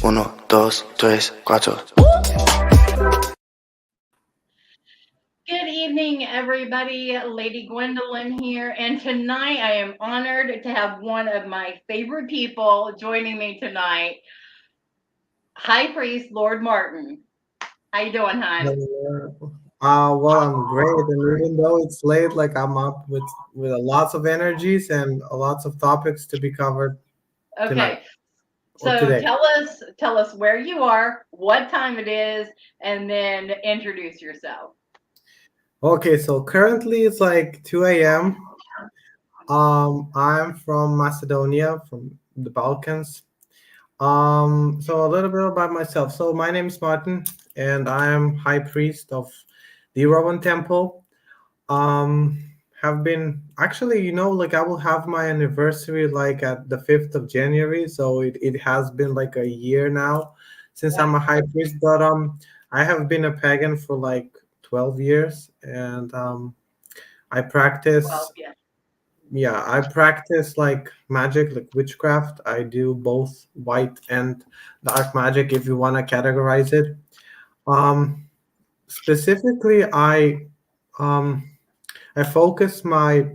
Uno, dos, tres, cuatro. Good evening, everybody. Lady Gwendolyn here, and tonight I am honored to have one of my favorite people joining me tonight, High Priest Lord Martin. How you doing, hon? Hello. Well, I'm great, and even though it's late, like I'm up with lots of energies and lots of topics to be covered tonight Okay, or so today. tell us where you are, what time it is, and then introduce yourself. Okay, so currently it's like 2 a.m. I'm from Macedonia, from the Balkans. So a little bit about myself. So my name is Martin, and I am High Priest of the Rowan Temple. Um, have been actually, like I will have my anniversary like at the 5th of January. So it has been like a year now since I'm a Wow. high priest. But I have been a pagan for like 12 years, and I Well, practice yeah. yeah, I practice like magic, like witchcraft. I do both white and dark magic if you want to categorize it. Um Specifically, um I focus my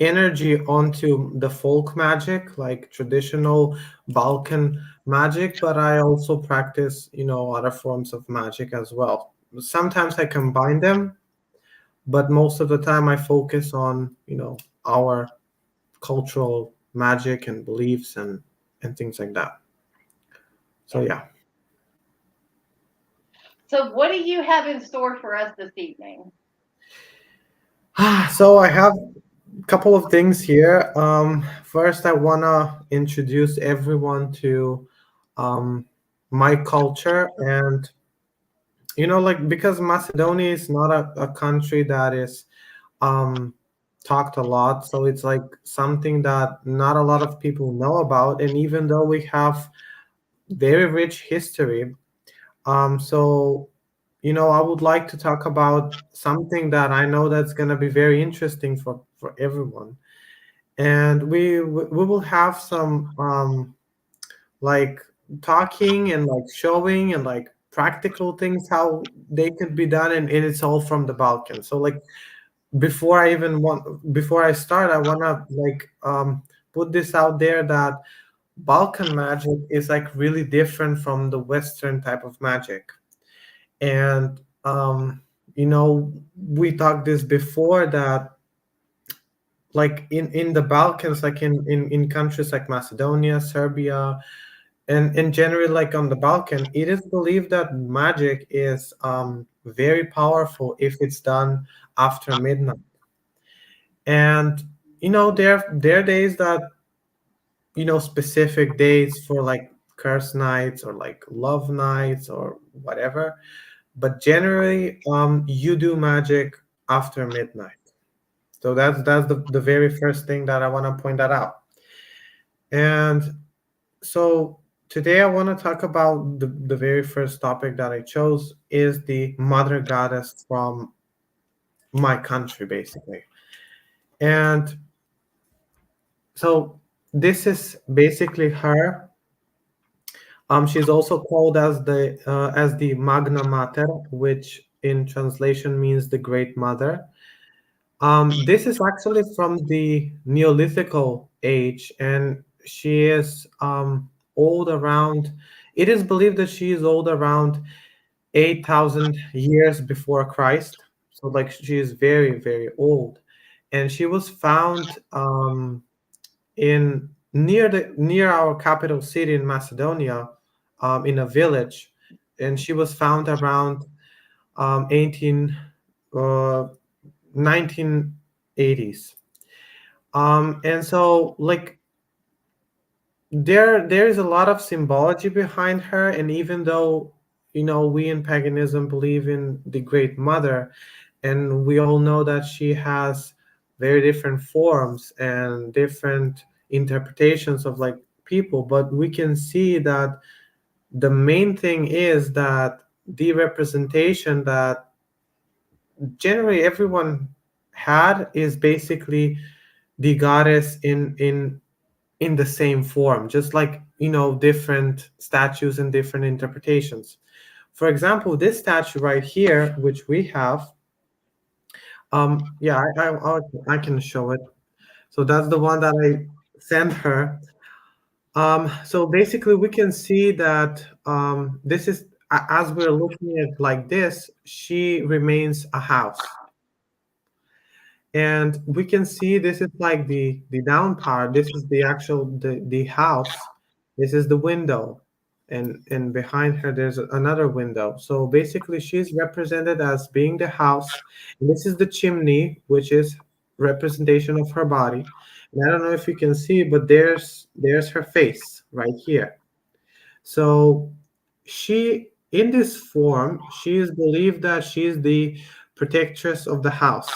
energy onto the folk magic, like traditional Balkan magic, but I also practice, other forms of magic as well. Sometimes I combine them, but most of the time I focus on, our cultural magic and beliefs and things like that. So Yeah. yeah. So what do you have in store for us this evening? So I have couple of things here. First, I wanna introduce everyone to um, my culture, and like because Macedonia is not a country that is um, talked a lot, so it's like something that not a lot of people know about. And even though we have very rich history, so I would like to talk about something that I know that's gonna be very interesting for everyone, and we will have some like talking and like showing and like practical things how they could be done, and it's all from the Balkans. So like before I start, I want to like put this out there that Balkan magic is like really different from the Western type of magic. And we talked this before that like in the Balkans, like in countries like Macedonia, Serbia, and in general, like on the Balkan, it is believed that magic is very powerful if it's done after midnight. And there are days that specific days for like curse nights or like love nights or whatever. But generally, you do magic after midnight. So that's the very first thing that I want to point that out. And so today I want to talk about the very first topic that I chose is the mother goddess from my country, basically. And so this is basically her. She's also called as the Magna Mater, which in translation means the Great Mother. This is actually from the Neolithical age, and she is old around. It is believed that she is old around 8,000 years before Christ. So like she is very, very old. And she was found in near our capital city in Macedonia, in a village, and she was found around 18 uh, 1980s. And so like there is a lot of symbology behind her, and even though we in paganism believe in the Great Mother, and we all know that she has very different forms and different interpretations of like people, but we can see that the main thing is that the representation that generally everyone had is basically the goddess in the same form, just like different statues and different interpretations. For example, this statue right here, which we have, yeah, I can show it. So that's the one that I sent her. So basically, we can see that this is as we're looking at like this, she remains a house. And we can see this is like the down part. This is the actual the house. This is the window, and behind her there's another window. So basically she's represented as being the house, and this is the chimney, which is representation of her body. And I don't know if you can see, but there's her face right here. So she, in this form, she is believed that she is the protectress of the house.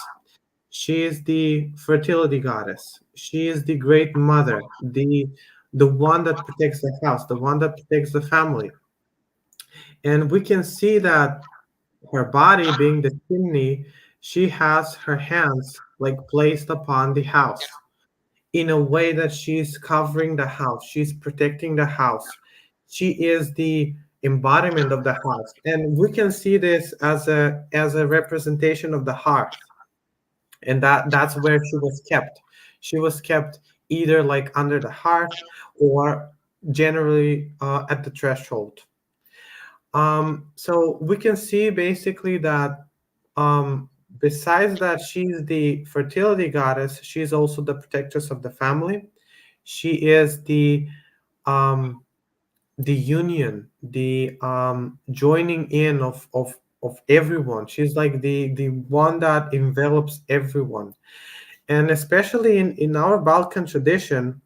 She is the fertility goddess. She is the great mother, the one that protects the house, the one that protects the family. And we can see that her body being the chimney, she has her hands like placed upon the house in a way that she's covering the house, she's protecting the house. She is the embodiment of the house. And we can see this as a representation of the hearth, and that's where she was kept. She was kept either like under the hearth or generally at the threshold. So we can see basically that besides that she's the fertility goddess, she's also the protectress of the family. She is um, the union, the joining in of everyone. She's like the one that envelops everyone. And especially in our Balkan tradition,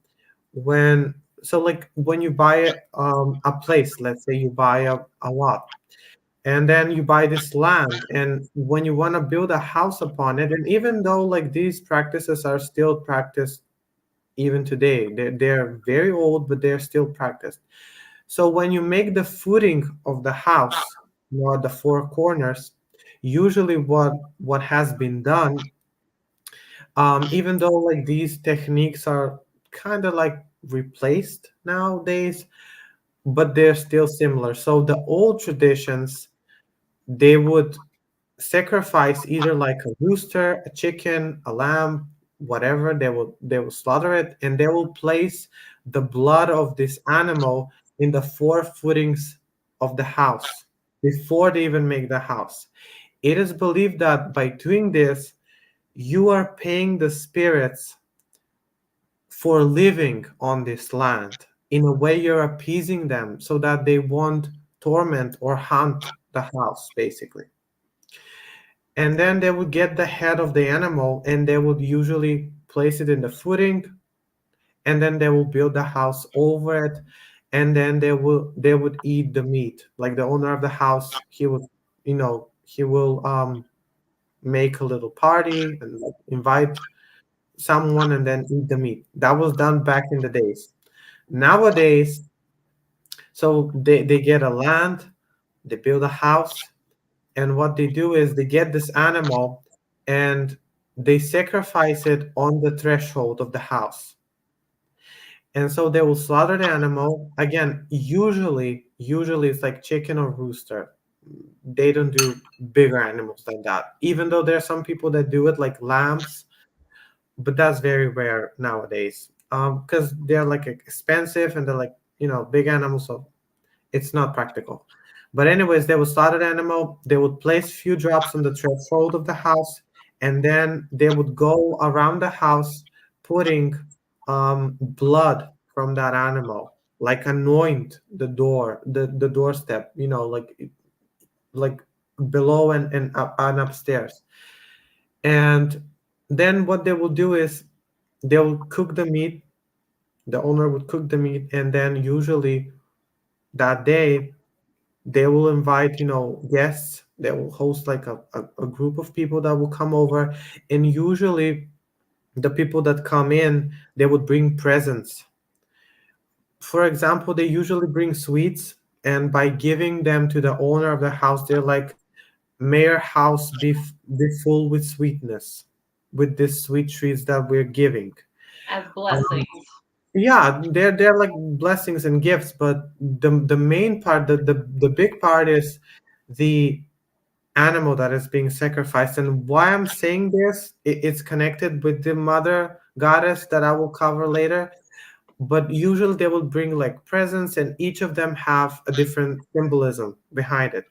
when so like when you buy a place, let's say you buy a lot, and then you buy this land, and when you want to build a house upon it, and even though like these practices are still practiced even today, they're very old, but they're still practiced. So when you make the footing of the house, the four corners, usually what has been done, even though like these techniques are kind of like replaced nowadays, but they're still similar. So the old traditions, they would sacrifice either like a rooster, a chicken, a lamb, whatever. They will slaughter it, and they will place the blood of this animal in the four footings of the house before they even make the house. It is believed that by doing this, you are paying the spirits for living on this land. In a way, you're appeasing them so that they won't torment or hunt the house, basically. And then they would get the head of the animal, and they would usually place it in the footing, and then they will build the house over it, and then they would eat the meat. Like the owner of the house, he will make a little party and like invite someone and then eat the meat. That was done back in the days. Nowadays, so they get a land, they build a house, and what they do is they get this animal and they sacrifice it on the threshold of the house. And so they will slaughter the animal. Again, usually it's like chicken or rooster. They don't do bigger animals than that. Even though there are some people that do it like lambs, but that's very rare nowadays. Because they're like expensive and they're like big animals, so it's not practical. But anyways, they would slaughter the animal, they would place few drops on the threshold of the house, and then they would go around the house putting blood from that animal, like anoint the door, the doorstep, like below and up and upstairs. And then what they will do is they will cook the meat. The owner would cook the meat, and then usually that day they will invite guests. They will host like a group of people that will come over, and usually the people that come in, they would bring presents. For example, they usually bring sweets, and by giving them to the owner of the house, they're like, may your house be full with sweetness, with these sweet treats that we're giving. As um, blessings. yeah, they're like blessings and gifts, but the main part, the big part is the animal that is being sacrificed. And why I'm saying this, it's connected with the mother goddess that I will cover later. But usually they will bring like presents, and each of them have a different symbolism behind it.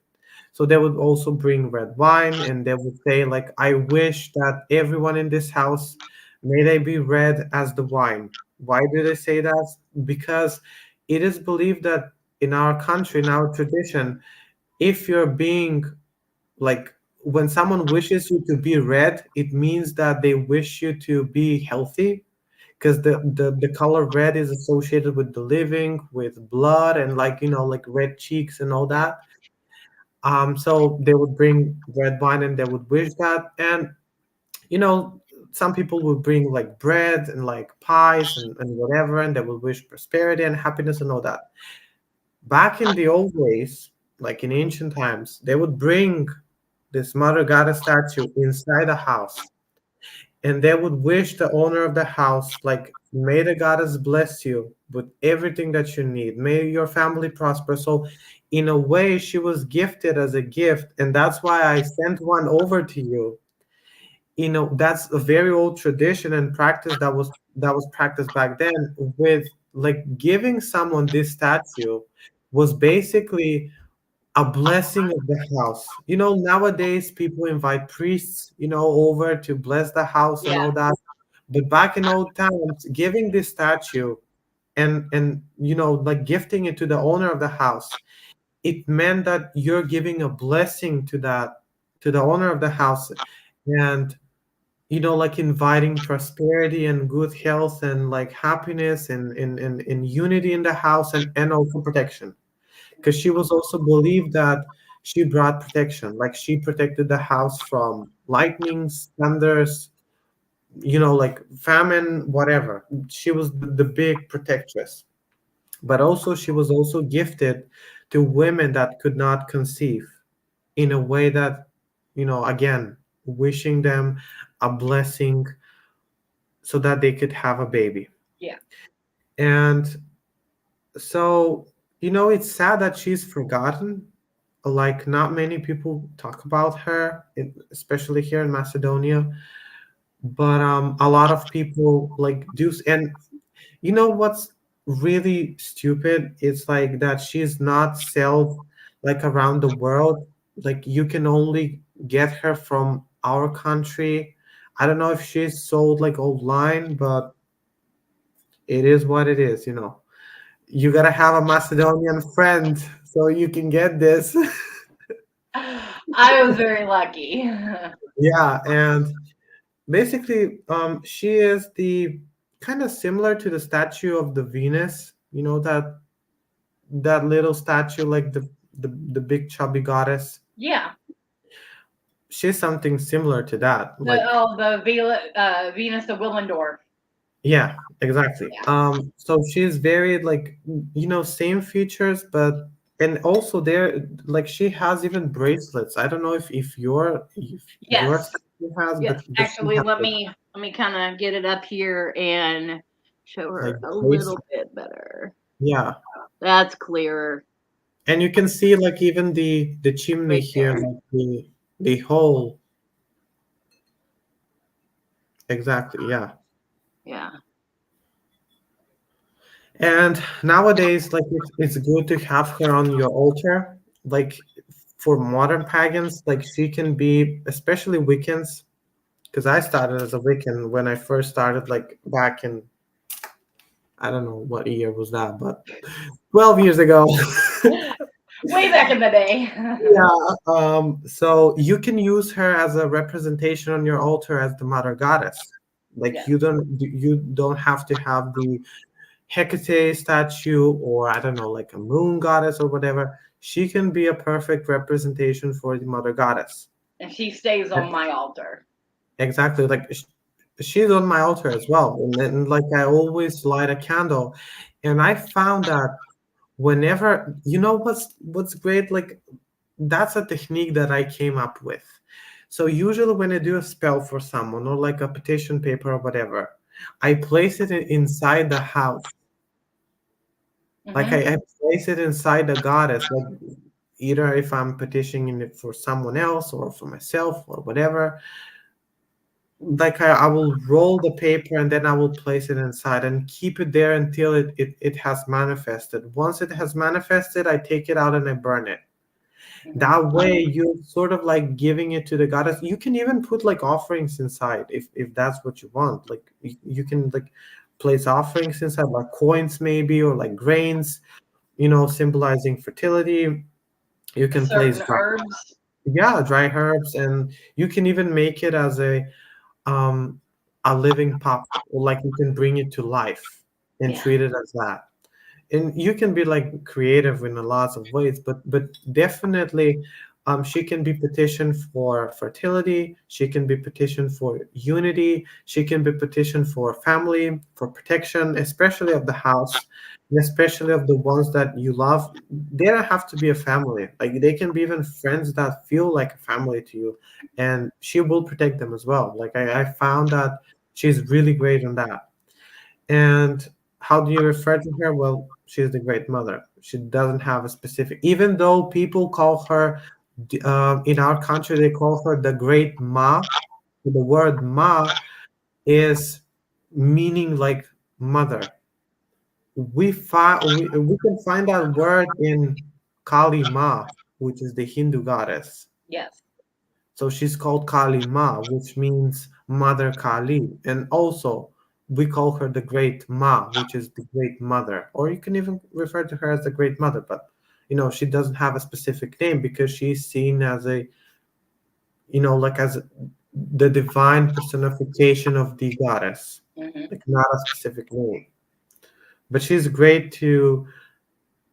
So they would also bring red wine, and they would say like, I wish that everyone in this house, may they be red as the wine. Why do they say that? Because it is believed that in our country, in our tradition, if you're being like, when someone wishes you to be red, it means that they wish you to be healthy, because the color red is associated with the living, with blood, and like like red cheeks and all that. So they would bring red wine, and they would wish that. And you know some people would bring like bread and like pies and whatever, and they would wish prosperity and happiness and all that. Back in the old days, like in ancient times, they would bring this mother goddess statue inside the house, and they would wish the owner of the house like, may the goddess bless you with everything that you need, may your family prosper. So in a way, she was gifted as a gift, and that's why I sent one over to you. That's a very old tradition and practice that was practiced back then, with like giving someone this statue was basically a blessing of the house. Nowadays people invite priests, over to bless the house and Yeah. all that. But back in old times, giving this statue and like gifting it to the owner of the house, it meant that you're giving a blessing to the owner of the house, and like inviting prosperity and good health and like happiness and unity in the house, and also protection, because she was also believed that she brought protection, like she protected the house from lightnings, thunders, like famine, whatever. She was the big protectress. But also she was also gifted to women that could not conceive, in a way that, again, wishing them a blessing so that they could have a baby. Yeah. And so, it's sad that she's forgotten. Like, not many people talk about her, especially here in Macedonia. But a lot of people like do. And what's really stupid? It's like that she's not sold like around the world. Like, you can only get her from our country. I don't know if she's sold like online, but it is what it is. You gotta have a Macedonian friend so you can get this. I was very lucky. Yeah, and basically, she is the kind of similar to the statue of the Venus. That little statue, like the big chubby goddess. Yeah. She's something similar to that. Like, The Venus of Willendorf. yeah, exactly. Yeah. So she's very like, same features, but and also there, like she has even bracelets. I don't know if your Yes. statue has, Yes. but she Actually, has let me kind of get it up here and show like her a little bracelets. bit better. Yeah. That's clearer And you can see like even the chimney right here, there. like the hole. Exactly, yeah. Yeah. And nowadays, like it's good to have her on your altar. like for modern pagans, like she can be, especially Wiccans, because I started as a Wiccan when I first started, like back in, I don't know what year was that, but 12 years ago. Way back in the day. Yeah. So you can use her as a representation on your altar as the mother goddess. Like Yes. you don't have to have the Hecate statue, or I don't know, like a moon goddess or whatever. She can be a perfect representation for the mother goddess. And she stays on my altar. Exactly. Like she's on my altar as well. And then like I always light a candle. And I found that whenever, what's great, like that's a technique that I came up with. So usually when I do a spell for someone or like a petition paper or whatever, I place it inside the house. Like Hmm. I place it inside the goddess. Like either if I'm petitioning it for someone else or for myself or whatever, like I will roll the paper and then I will place it inside and keep it there until it has manifested. Once it has manifested, I take it out and I burn it. Hmm. That way you're sort of like giving it to the goddess. You can even put like offerings inside if that's what you want. Like you can like place offerings inside, like coins maybe, or like grains, symbolizing fertility. You can place Certain herbs. dry herbs, and you can even make it as um a living pup, or like you can bring it to life and Yeah. treat it as that. And you can be like creative in a lots of ways, but definitely she can be petitioned for fertility, she can be petitioned for unity, she can be petitioned for family, for protection, especially of the house, and especially of the ones that you love. They don't have to be a family, like they can be even friends that feel like a family to you, and she will protect them as well. Like I found that she's really great on that. And how do you refer to her? Well, she's the great mother. She doesn't have a specific, even though people call her, in our country, they call her the great Ma. The word Ma is meaning like mother. We can find that word in Kali Ma, which is the Hindu goddess. Yes. So she's called Kali Ma, which means Mother Kali. And also, we call her the Great Ma, which is the Great Mother. Or you can even refer to her as the Great Mother, but she doesn't have a specific name because she's seen as like as the divine personification of the goddess, Hmm. like not a specific name. But she's great to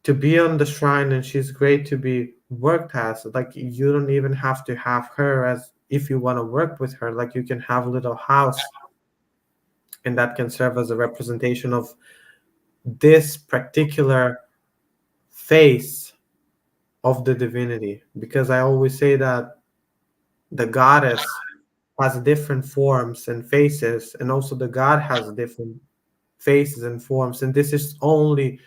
be on the shrine, and she's great to be worked as. Like you don't even have to have her as, if you want to work with her, like you can have a little house, and that can serve as a representation of this particular face of the divinity. Because I always say that the goddess has different forms and faces, and also the god has different faces and forms, and this is only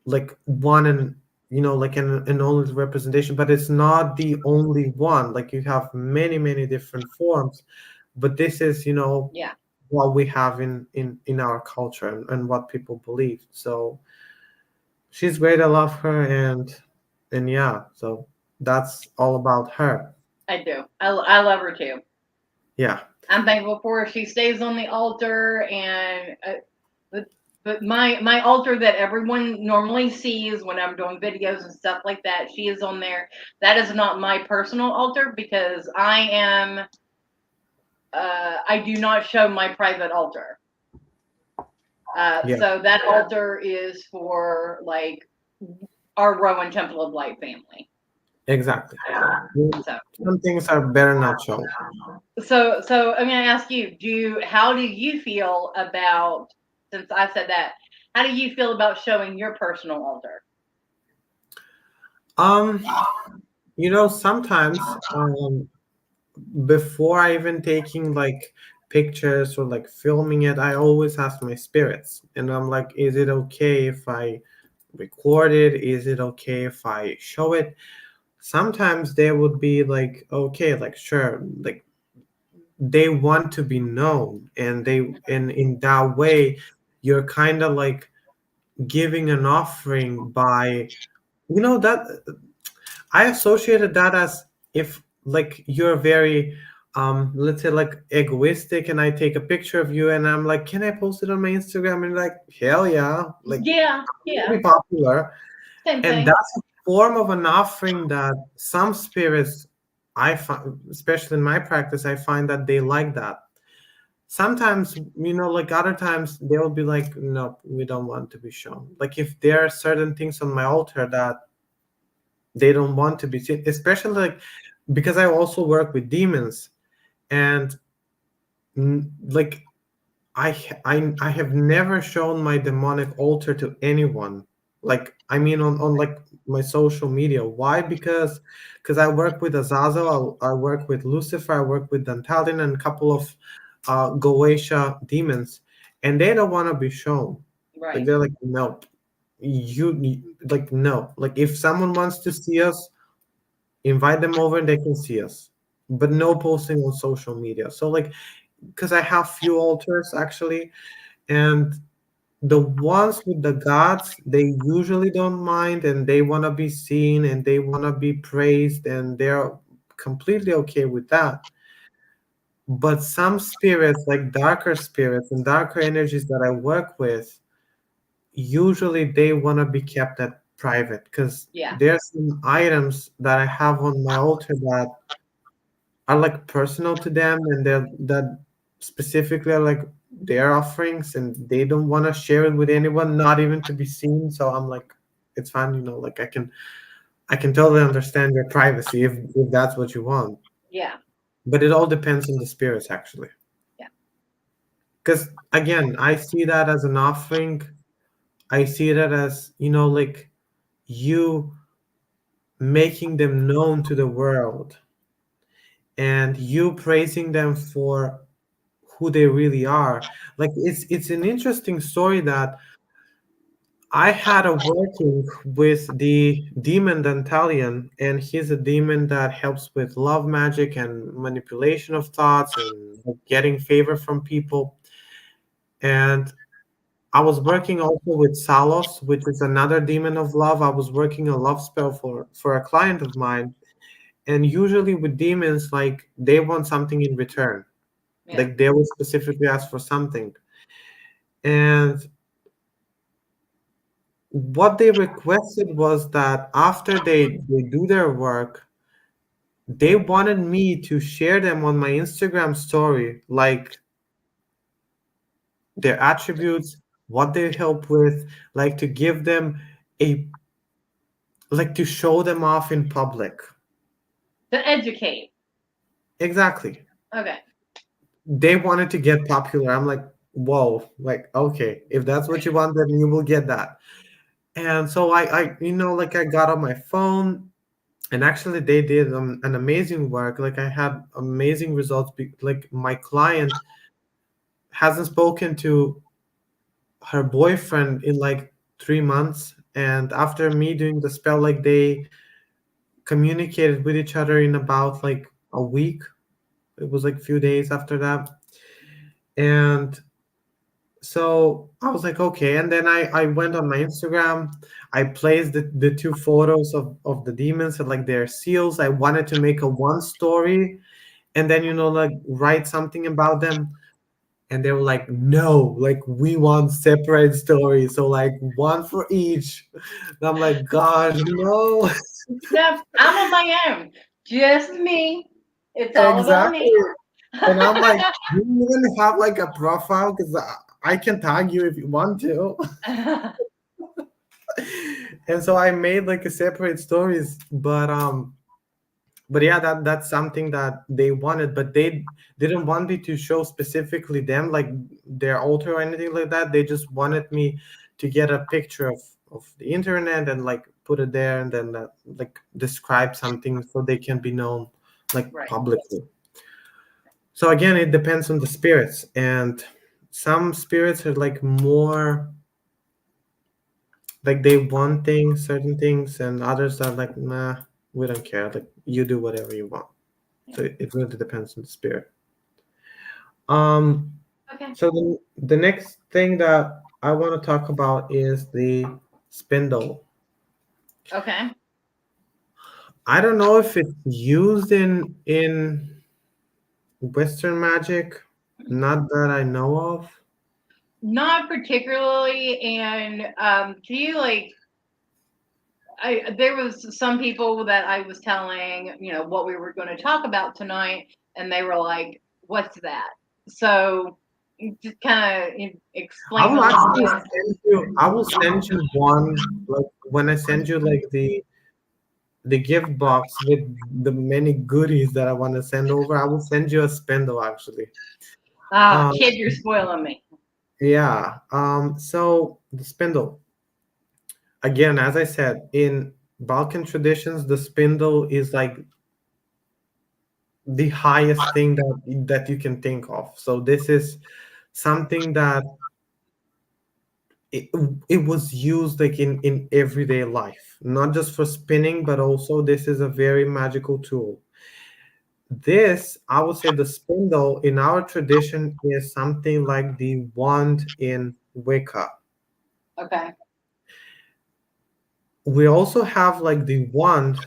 like one, and like an only representation, but it's not the only one. Like you have many different forms, but this is Yeah. what we have in our culture, and what people believe. So she's great, I love her. And yeah, so that's all about her. I do. I love her too. Yeah. I'm thankful for her. She stays on the altar, and but my altar that everyone normally sees when I'm doing videos and stuff like that, she is on there. That is not my personal altar because I am. I do not show my private altar. Yeah, So that altar is for like our Rowan Temple of Light family. exactly. So Some things are better not shown. so I'm gonna ask you, how do you feel about, since I said that, how do you feel about showing your personal altar? um Sometimes, before I even taking like pictures or like filming it, I always ask my spirits, and I'm like, is it okay if I record it? Is it okay if I show it? Sometimes they would be like, okay, like sure, like they want to be known, and in that way, you're kind of like giving an offering by, that I associated that as if like you're very let's say like egoistic, and I take a picture of you and I'm like, can I post it on my Instagram? And like, hell yeah, like Yeah, I'm gonna yeah, be popular. same And thing. that's a form of an offering that some spirits, I find, especially in my practice, I find that they like that. Sometimes, like other times, they'll be like, no, we don't want to be shown. Like if there are certain things on my altar that they don't want to be seen, especially like because I also work with demons, and like I have never shown my demonic altar to anyone. Like I mean on like my social media. Why? Because I work with Azazel, I work with Lucifer, I work with Dantalion and a couple of Goetia demons, and they don't want to be shown. Like Right. they're like, nope. Like no. Like if someone wants to see us, invite them over and they can see us. But no posting on social media. So like because I have few altars actually, and the ones with the gods, they usually don't mind, and they want to be seen and they want to be praised, and they're completely okay with that. But some spirits, like darker spirits and darker energies that I work with, usually they want to be kept at private, because Yeah. there's some items that I have on my altar that are like personal to them, and they're that specifically are like their offerings, and they don't want to share it with anyone, not even to be seen. So I'm like, it's fine, like I can totally understand your privacy if that's what you want. Yeah. But it all depends on the spirits actually, Yeah. because again, I see that as an offering. I see that as like you making them known to the world, and you praising them for who they really are. Like it's an interesting story that I had a working with the demon Dantalion, and he's a demon that helps with love magic and manipulation of thoughts and like, getting favor from people. And I was working also with Salos, which is another demon of love. I was working a love spell for a client of mine, and usually with demons, like they want something in return. Yeah. Like they will specifically ask for something. And what they requested was that after they do their work, they wanted me to share them on my Instagram story, like their attributes, what they help with, like to give them a like to show them off in public. To educate. Exactly. Okay. They wanted to get popular. I'm like, whoa, like okay, if that's what you want, then you will get that. And so like I got on my phone, and actually they did an amazing work. Like I had amazing results. Like my client hasn't spoken to her boyfriend in like 3 months, and after me doing the spell, like they communicated with each other in about like a week. It was like a few days after that. And so I was like, okay. And then I went on my Instagram. I placed the two photos of the demons and like their seals. I wanted to make a one story and then like write something about them. And they were like, no, like we want separate stories, so like one for each. And I'm like, gosh, no. No, I'm on my own. Just me. It's all about Exactly. me. And I'm like, you even have like a profile, because I can tag you if you want to. And so I made like a separate stories, but yeah, that's something that they wanted, but they didn't want me to show specifically them, like their altar or anything like that. They just wanted me to get a picture of the internet and like put it there, and then like describe something so they can be known like Right. publicly. So again, it depends on the spirits, and some spirits are like more like they want things, certain things, and others are like, nah, we don't care, like you do whatever you want. Yeah. So it really depends on the spirit. um Okay. so the next thing that I want to talk about is the spindle. Okay. I don't know if it's used in Western magic, not that I know of. Not particularly, and can you like I there was some people that I was telling, what we were going to talk about tonight, and they were like, "What's that?" So just kind of I explain will a little actually bit. send you. I will send you one. Like when I send you like the gift box with the many goodies that I want to send over, I will send you a spindle actually. Ah, Um, kid, you're spoiling me. yeah. So the spindle again, as I said, in Balkan traditions, the spindle is like the highest thing that you can think of. So this is something that it, it was used like in everyday life, not just for spinning, but also this is a very magical tool. This, I would say, the spindle in our tradition is something like the wand in Wicca. Okay. We also have like the wand,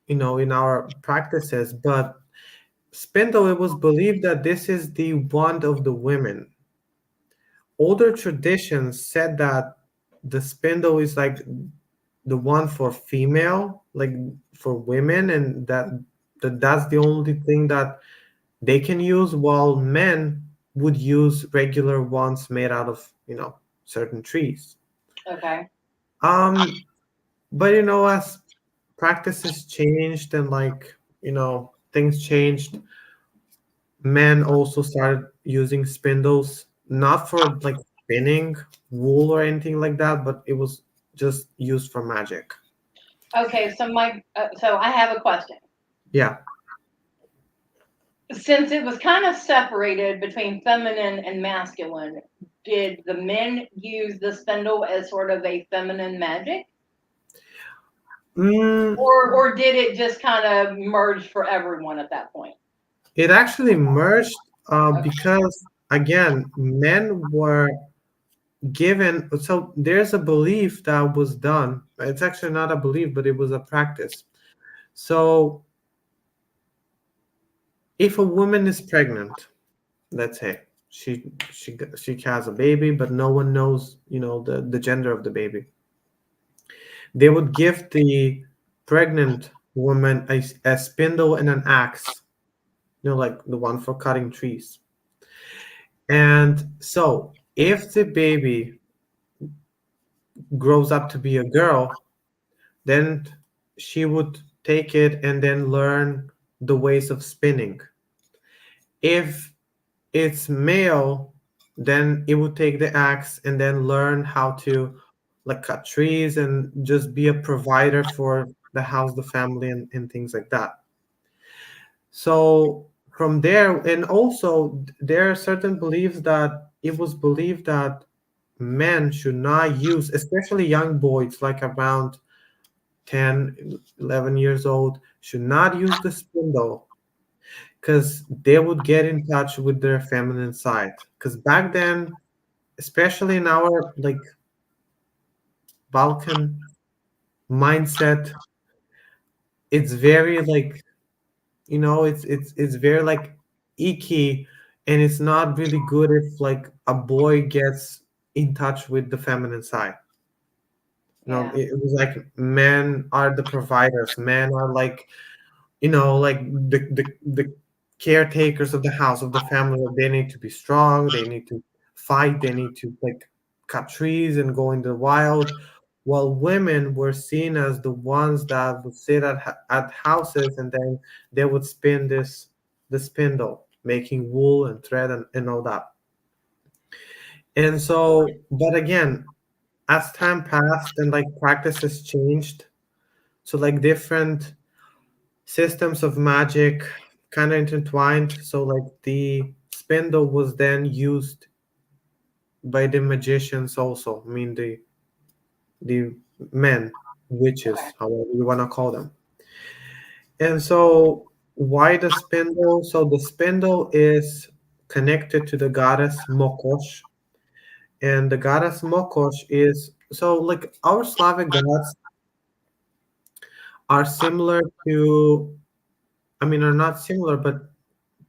in our practices, but spindle, it was believed that this is the wand of the women. Older traditions said that the spindle is like the one for female, like for women, and that's the only thing that they can use, while men would use regular wands made out of, certain trees. Okay. Um, but as practices changed and like, things changed, men also started using spindles, not for like spinning wool or anything like that, but it was just used for magic. Okay. So I have a question. Yeah. Since it was kind of separated between feminine and masculine, did the men use the spindle as sort of a feminine magic, Mm, or did it just kind of merge for everyone at that point? it actually merged Okay. because, again, men were given. So there's a belief that was done. It's actually not a belief, but it was a practice. So if a woman is pregnant, let's say she has a baby, but no one knows, the gender of the baby, they would give the pregnant woman a spindle and an axe, like the one for cutting trees. And so if the baby grows up to be a girl, then she would take it and then learn the ways of spinning. If it's male, then it would take the axe and then learn how to like cut trees and just be a provider for the house, the family, and things like that. So from there, and also there are certain beliefs that it was believed that men should not use, especially young boys, like around 10, 11 years old, should not use the spindle because they would get in touch with their feminine side. Because back then, especially in our like Balkan mindset, it's very like, it's very like icky, and it's not really good if like a boy gets in touch with the feminine side. Yeah. It was like men are the providers, men are like, like the caretakers of the house, of the family. They need to be strong, they need to fight, they need to like cut trees and go in the wild, while women were seen as the ones that would sit at houses, and then they would spin the spindle, making wool and thread and all that. And so, but again, as time passed and like practices changed, so like different systems of magic kind of intertwined. So like the spindle was then used by the magicians also. I mean the men, Okay. witches, however you want to call them. And so why the spindle? So the spindle is connected to the goddess Mokosh. And the goddess Mokosh is, so like our Slavic gods are similar to, I mean, are not similar, but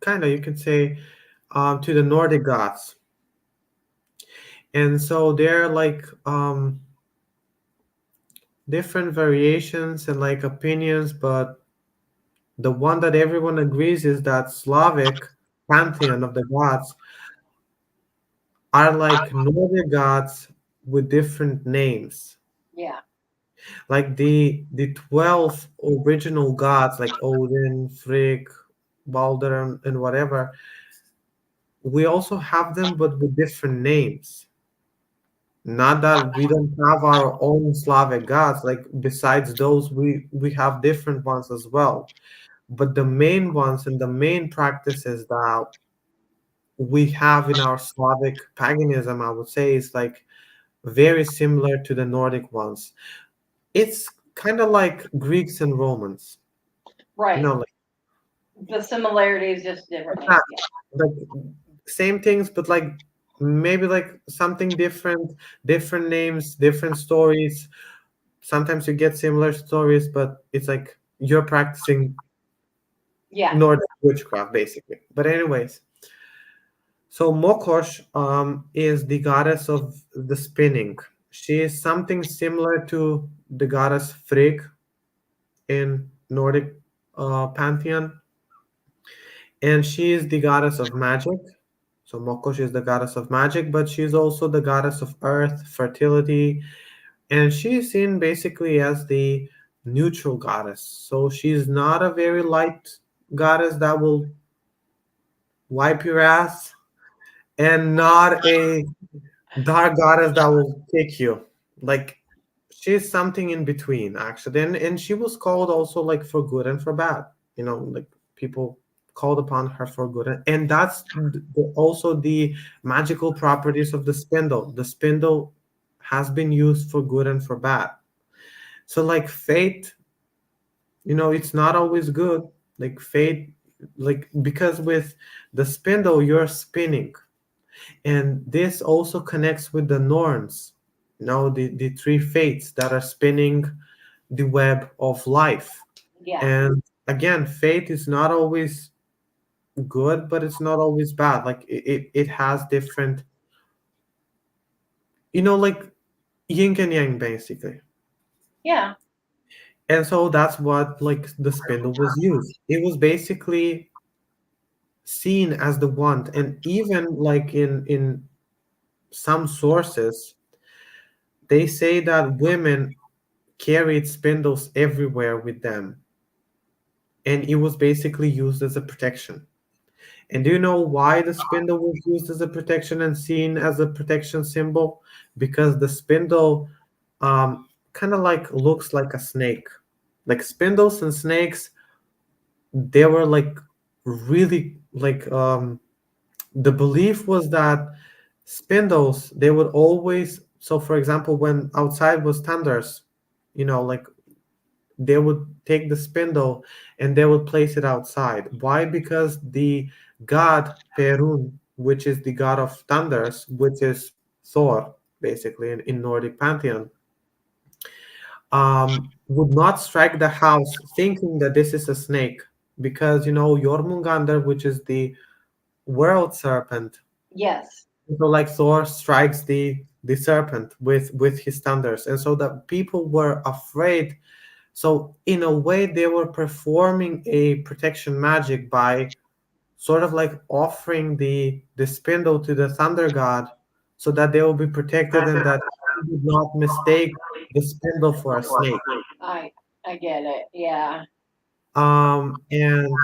kind of, you could say, to the Nordic gods. And so they're like different variations and like opinions, but the one that everyone agrees is that Slavic pantheon of the gods are like Nordic gods with different names. Yeah. Like the 12 original gods, like Odin, Frigg, Balder, and whatever, we also have them, but with different names. Not that we don't have our own Slavic gods. Like besides those, we have different ones as well. But the main ones and the main practices that we have in our Slavic paganism, I would say, is like very similar to the Nordic ones. It's kind of like Greeks and Romans, you Right. know, like, The similarity is just different names. yeah, like same things, but like maybe like something different, different names, different stories. Sometimes you get similar stories, but it's like you're practicing Yeah. Nordic witchcraft, basically. But anyways, so Mokosh is the goddess of the spinning. She is something similar to the goddess Frigg in Nordic pantheon, and she is the goddess of magic. So Mokosh is the goddess of magic, but she's also the goddess of earth, fertility, and she is seen basically as the neutral goddess. So she's not a very light goddess that will wipe your ass, and not a dark goddess that will kick you. Like she's something in between, actually. And she was called also like for good and for bad. Like people called upon her for good, and that's also the magical properties of the spindle. The spindle has been used for good and for bad. So like fate, it's not always good. Like fate, like because with the spindle you're spinning, and this also connects with the norns, the three fates that are spinning the web of life. Yeah. And again, fate is not always good, but it's not always bad. Like it has different, like yin and yang, basically. Yeah. And so that's what like the spindle was used. It was basically seen as the one. And even like in some sources, they say that women carried spindles everywhere with them, and it was basically used as a protection. And do you know why the spindle was used as a protection and seen as a protection symbol? Because the spindle kind of like looks like a snake. Like spindles and snakes, they were like really like the belief was that spindles, they would always, so for example, when outside was thunders, like they would take the spindle and they would place it outside. Why? Because the god Perun, which is the god of thunders, which is Thor, basically in Nordic pantheon, would not strike the house thinking that this is a snake, because Jormungandr, which is the world serpent, Yes. so like Thor strikes the serpent with his thunders, and so the people were afraid. So in a way, they were performing a protection magic by sort of like offering the spindle to the thunder god, so that they will be protected and that he would not mistake the spindle for a snake. I I get it. Yeah. And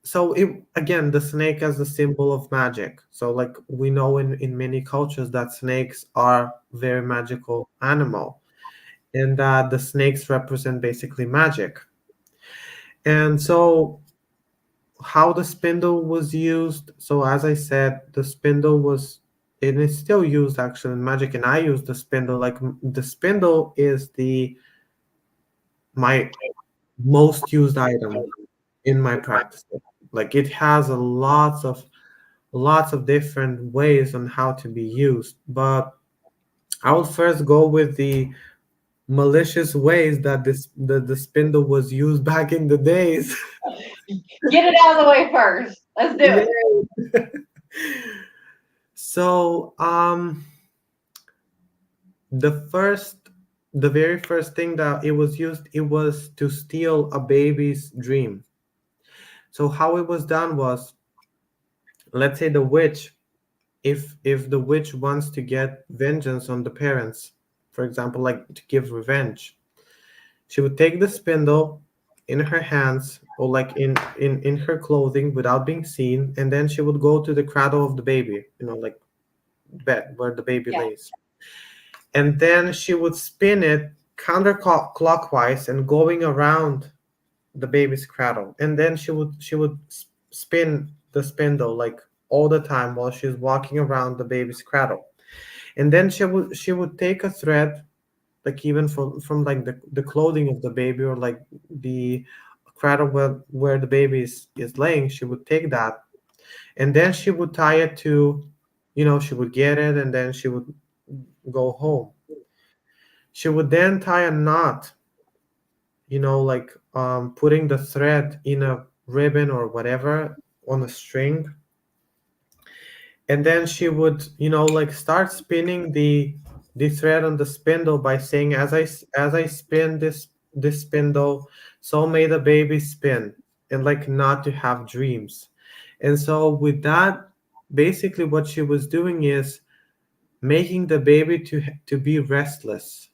so it again, the snake as a symbol of magic. So like we know in many cultures that snakes are very magical animal, and that the snakes represent basically magic. And so how the spindle was used. So as I said, the spindle was, and it's still used actually in magic, and I use the spindle. Like the spindle is the my most used item in my practice. Like it has a lots of different ways on how to be used. But I will first go with malicious ways that the spindle was used back in the days. Get it out of the way first. Let's do Yeah. it. So the first the very first thing that it was used, it was to steal a baby's dream. So how it was done was, let's say the witch, if the witch wants to get vengeance on the parents, for example, like to give revenge, she would take the spindle in her hands, or like in her clothing without being seen, and then she would go to the cradle of the baby, like bed where the baby Yeah. lays, and then she would spin it counterclockwise and going around the baby's cradle, and then she would spin the spindle like all the time while she's walking around the baby's cradle, and then she would take a thread, like even from like the clothing of the baby, or like the cradle where the baby is laying. She would take that, and then she would tie it to, she would get it, and then she would go home. She would then tie a knot, like putting the thread in a ribbon or whatever on a string, and then she would, like start spinning the thread on the spindle by saying, as I spin this spindle, so may the baby spin, and like not to have dreams. And so with that, basically what she was doing is making the baby to be restless,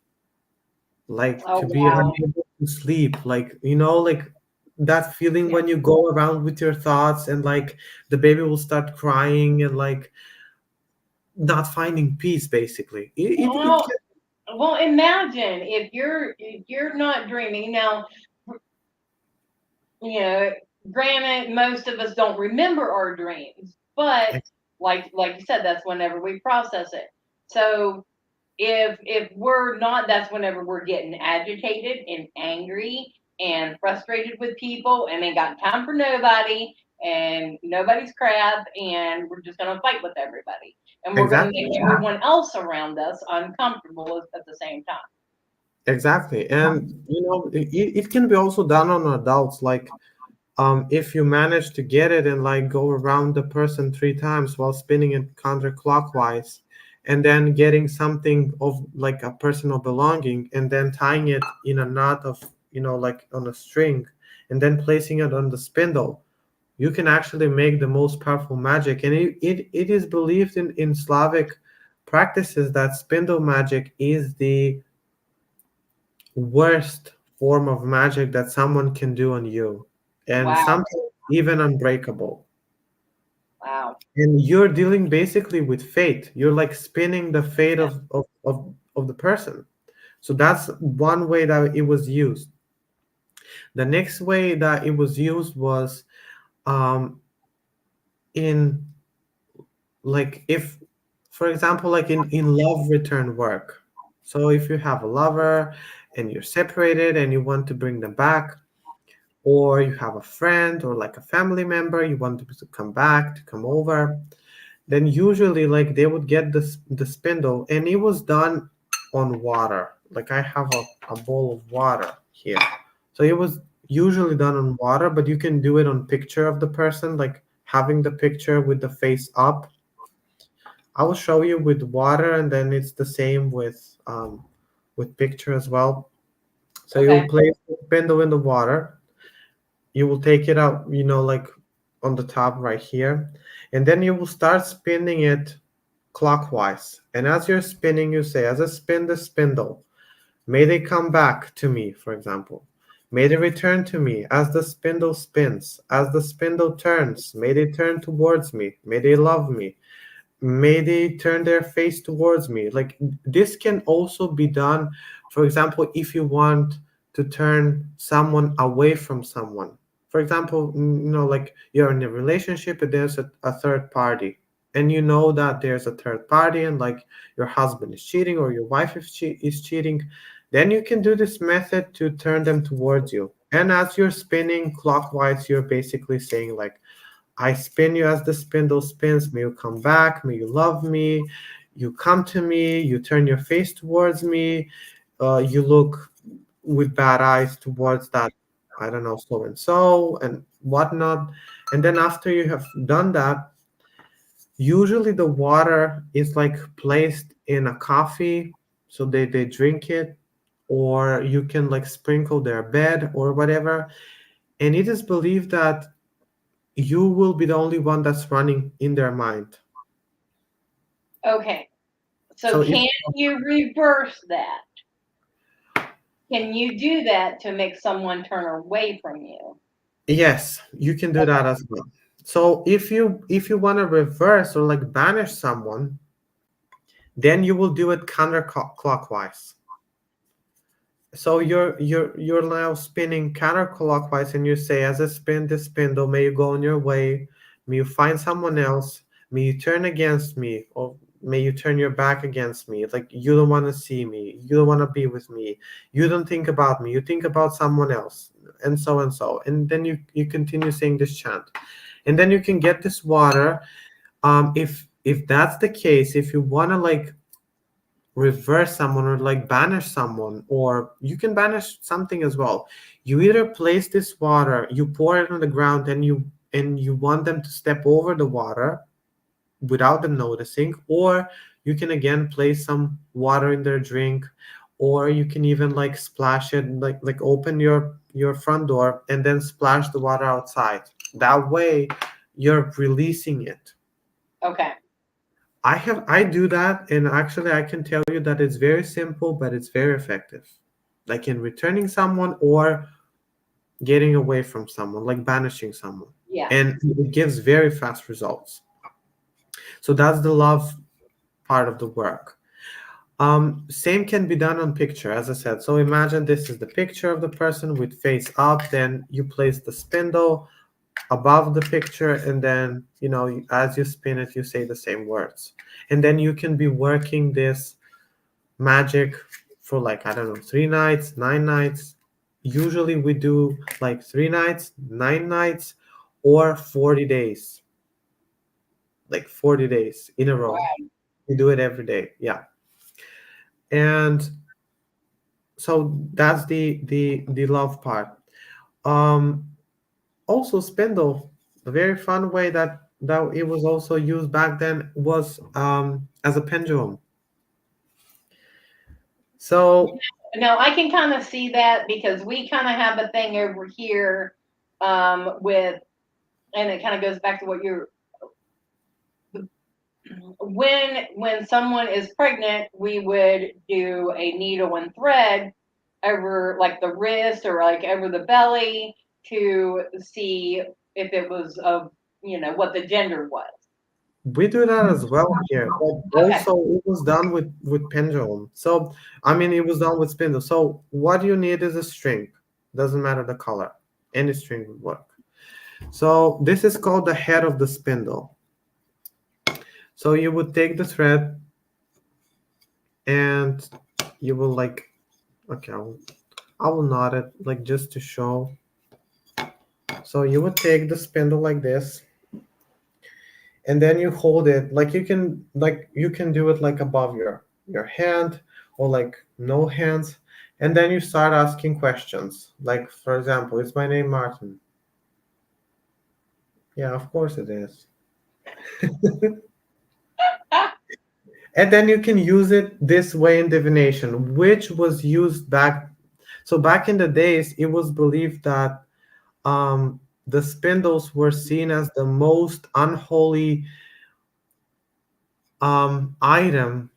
like Oh to be wow. unable to sleep, like like that feeling Yeah. when you go around with your thoughts, and like the baby will start crying, and like not finding peace, basically. It Well, can. well, imagine if you're not dreaming now. You know, granted, most of us don't remember our dreams, but like you said, that's whenever we process it. So if we're not, that's whenever we're getting agitated and angry and frustrated with people, and ain't got time for nobody, and nobody's crap, and we're just gonna fight with everybody, and we're gonna Exactly. make everyone else around us uncomfortable at the same time. Exactly. And it can be also done on adults, like if you manage to get it and like go around the person 3 times while spinning it counterclockwise, and then getting something of like a personal belonging, and then tying it in a knot of, like on a string, and then placing it on the spindle, you can actually make the most powerful magic. And it is believed in Slavic practices that spindle magic is the worst form of magic that someone can do on you, and Wow, sometimes even unbreakable. wow, And you're dealing basically with fate. You're like spinning the fate of the person. So that's one way that it was used. The next way that it was used was um, in, like, if, for example, like in love return work. So if you have a lover and you're separated and you want to bring them back, or you have a friend or like a family member you want them to come back, to come over, then usually like they would get the spindle, and it was done on water. Like I have a bowl of water here, so it was usually done on water, but you can do it on picture of the person, like having the picture with the face up. I will show you with water, and then it's the same with picture as well. So okay, you'll place the spindle in the water, you will take it out, like on the top right here, and then you will start spinning it clockwise. And as you're spinning, you say, as I spin the spindle, may they come back to me, for example. May they return to me as the spindle spins. As the spindle turns, may they turn towards me. May they love me. May they turn their face towards me. Like this can also be done, for example, if you want to turn someone away from someone. For example, like you're in a relationship and there's a third party, and you know that there's a third party, and like your husband is cheating or your wife is cheating, then you can do this method to turn them towards you. And as you're spinning clockwise, you're basically saying like, I spin you as the spindle spins. May you come back. May you love me. You come to me. You turn your face towards me. you look with bad eyes towards that, I don't know, so and so and whatnot. And then after you have done that, usually the water is like placed in a coffee, so they drink it, or you can like sprinkle their bed or whatever. And it is believed that you will be the only one that's running in their mind. Okay. So So if can you reverse that? Can you do that to make someone turn away from you? yes, you can do that as well. So if you want to reverse or like banish someone, then you will do it counterclockwise. So you're now spinning counterclockwise, and you say, as I spin this spindle, may you go on your way, may you find someone else, may you turn against me, or may you turn your back against me. Like you don't want to see me, you don't want to be with me, you don't think about me, you think about someone else, and so and so. And then you continue saying this chant, and then you can get this water. If that's the case, if you want to like reverse someone or like banish someone, or you can banish something as well, you either place this water, you pour it on the ground, and you want them to step over the water without them noticing, or you can again place some water in their drink, or you can even like splash it, like open your front door and then splash the water outside. That way you're releasing it. Okay. I do that, and actually I can tell you that it's very simple, but it's very effective. Like in returning someone or getting away from someone, like banishing someone. Yeah. And it gives very fast results. So that's the love part of the work. Same can be done on picture, as I said. So imagine this is the picture of the person with face up, then you place the spindle above the picture, and then as you spin it, you say the same words, and then you can be working this magic for like, I don't know, 3 nights, 9 nights. Usually we do like 3 nights, 9 nights, or 40 days, like 40 days in a row. We do it every day, yeah. And so that's the love part. um Also, spindle, a very fun way that it was also used back then was as a pendulum. So Now I can kind of see that because we kind of have a thing over here with, and it kind of goes back to what you're, when someone is pregnant, we would do a needle and thread over like the wrist or like over the belly to see if it was of, what the gender was. we do that as well here, but Okay. also it was done with pendulum. So I mean, it was done with spindle. So what you need is a string. Doesn't matter the color, any string would work. So this is called the head of the spindle. So you would take the thread, and you will like, okay, I will knot it like just to show. So you would take the spindle like this, and then you hold it like you can do it like above your hand, or like no hands. And then you start asking questions, like, for example, is my name Martin? Yeah, of course it is. And then you can use it this way in divination, which was used back. So back in the days, it was believed that the spindles were seen as the most unholy item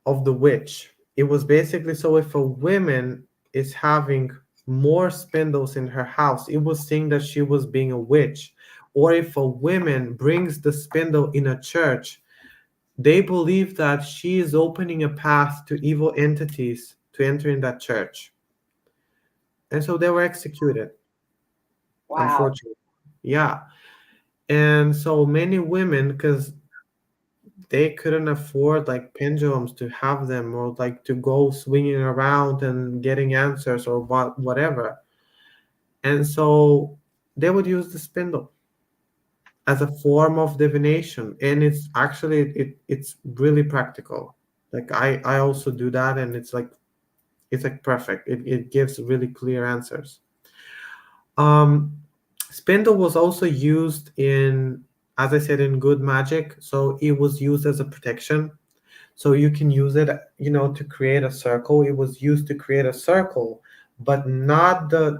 of the witch. It was basically, so if a woman is having more spindles in her house, it was seen that she was being a witch. Or if a woman brings the spindle in a church, they believe that she is opening a path to evil entities to enter in that church. And so they were executed, Wow. unfortunately. Yeah. And so many women, because they couldn't afford like pendulums to have them, or like to go swinging around and getting answers, or whatever. And so they would use the spindle as a form of divination, and it's actually it's really practical. Like I also do that, and it's like It's like perfect. It gives really clear answers. Um, spindle was also used in, as I said, in good magic. So it was used as a protection. So you can use it, to create a circle. It was used to create a circle, but not the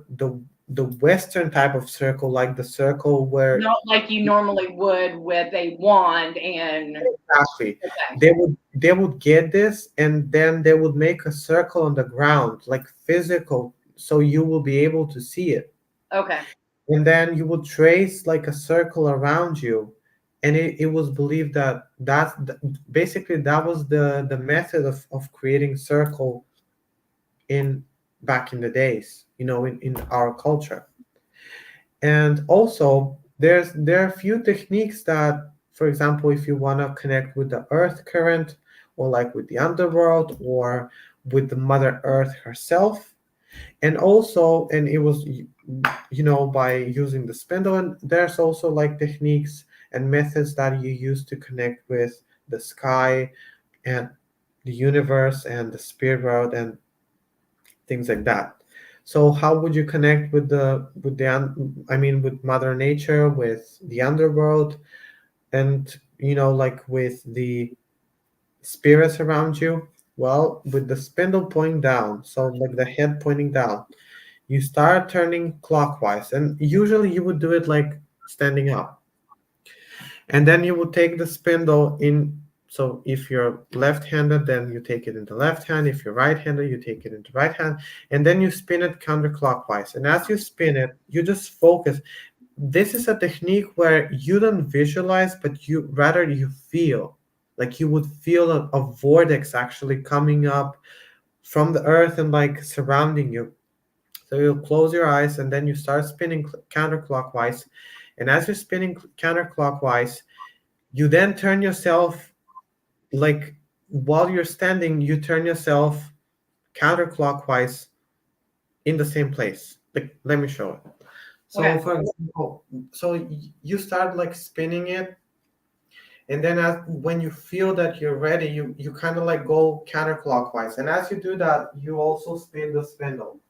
Western type of circle, like the circle where Not like you normally would with a wand and exactly okay. they would get this, and then they would make a circle on the ground, like physical, so you will be able to see it. Okay. And then you would trace like a circle around you, and it was believed that basically that was the method of creating circle in back in the days, in our culture. And also there are a few techniques that, for example, if you want to connect with the earth current, or like with the underworld, or with the mother earth herself. And also, and it was, by using the spindle. And there's also like techniques and methods that you use to connect with the sky and the universe and the spirit world and things like that. So how would you connect with mother nature, with the underworld, and like with the spirits around you? Well, with the spindle pointing down, so like the head pointing down, you start turning clockwise, and usually you would do it like standing up. And then you would take the spindle in. So if you're left-handed, then you take it in the left hand. If you're right-handed, you take it into right hand. And then you spin it counterclockwise. And as you spin it, you just focus. This is a technique where you don't visualize, but you feel. Like you would feel a vortex actually coming up from the earth and like surrounding you. So you'll close your eyes, and then you start spinning counterclockwise. And as you're spinning counterclockwise, you then turn yourself, like while you're standing, you turn yourself counterclockwise in the same place. Like, let me show it. So, Okay. for example, you start like spinning it, and then when you feel that you're ready, you kind of like go counterclockwise. And as you do that, you also spin the spindle.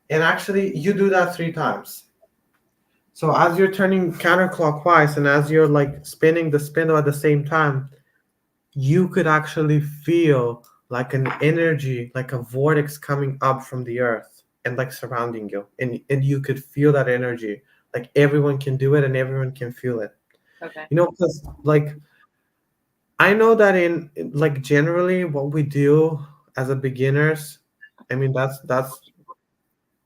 And actually, you do that 3 times. So as you're turning counterclockwise and as you're like spinning the spindle at the same time, you could actually feel like an energy, like a vortex coming up from the earth and like surrounding you. And you could feel that energy. Like everyone can do it and everyone can feel it. Okay. Because like I know that like generally what we do as a beginners, I mean that's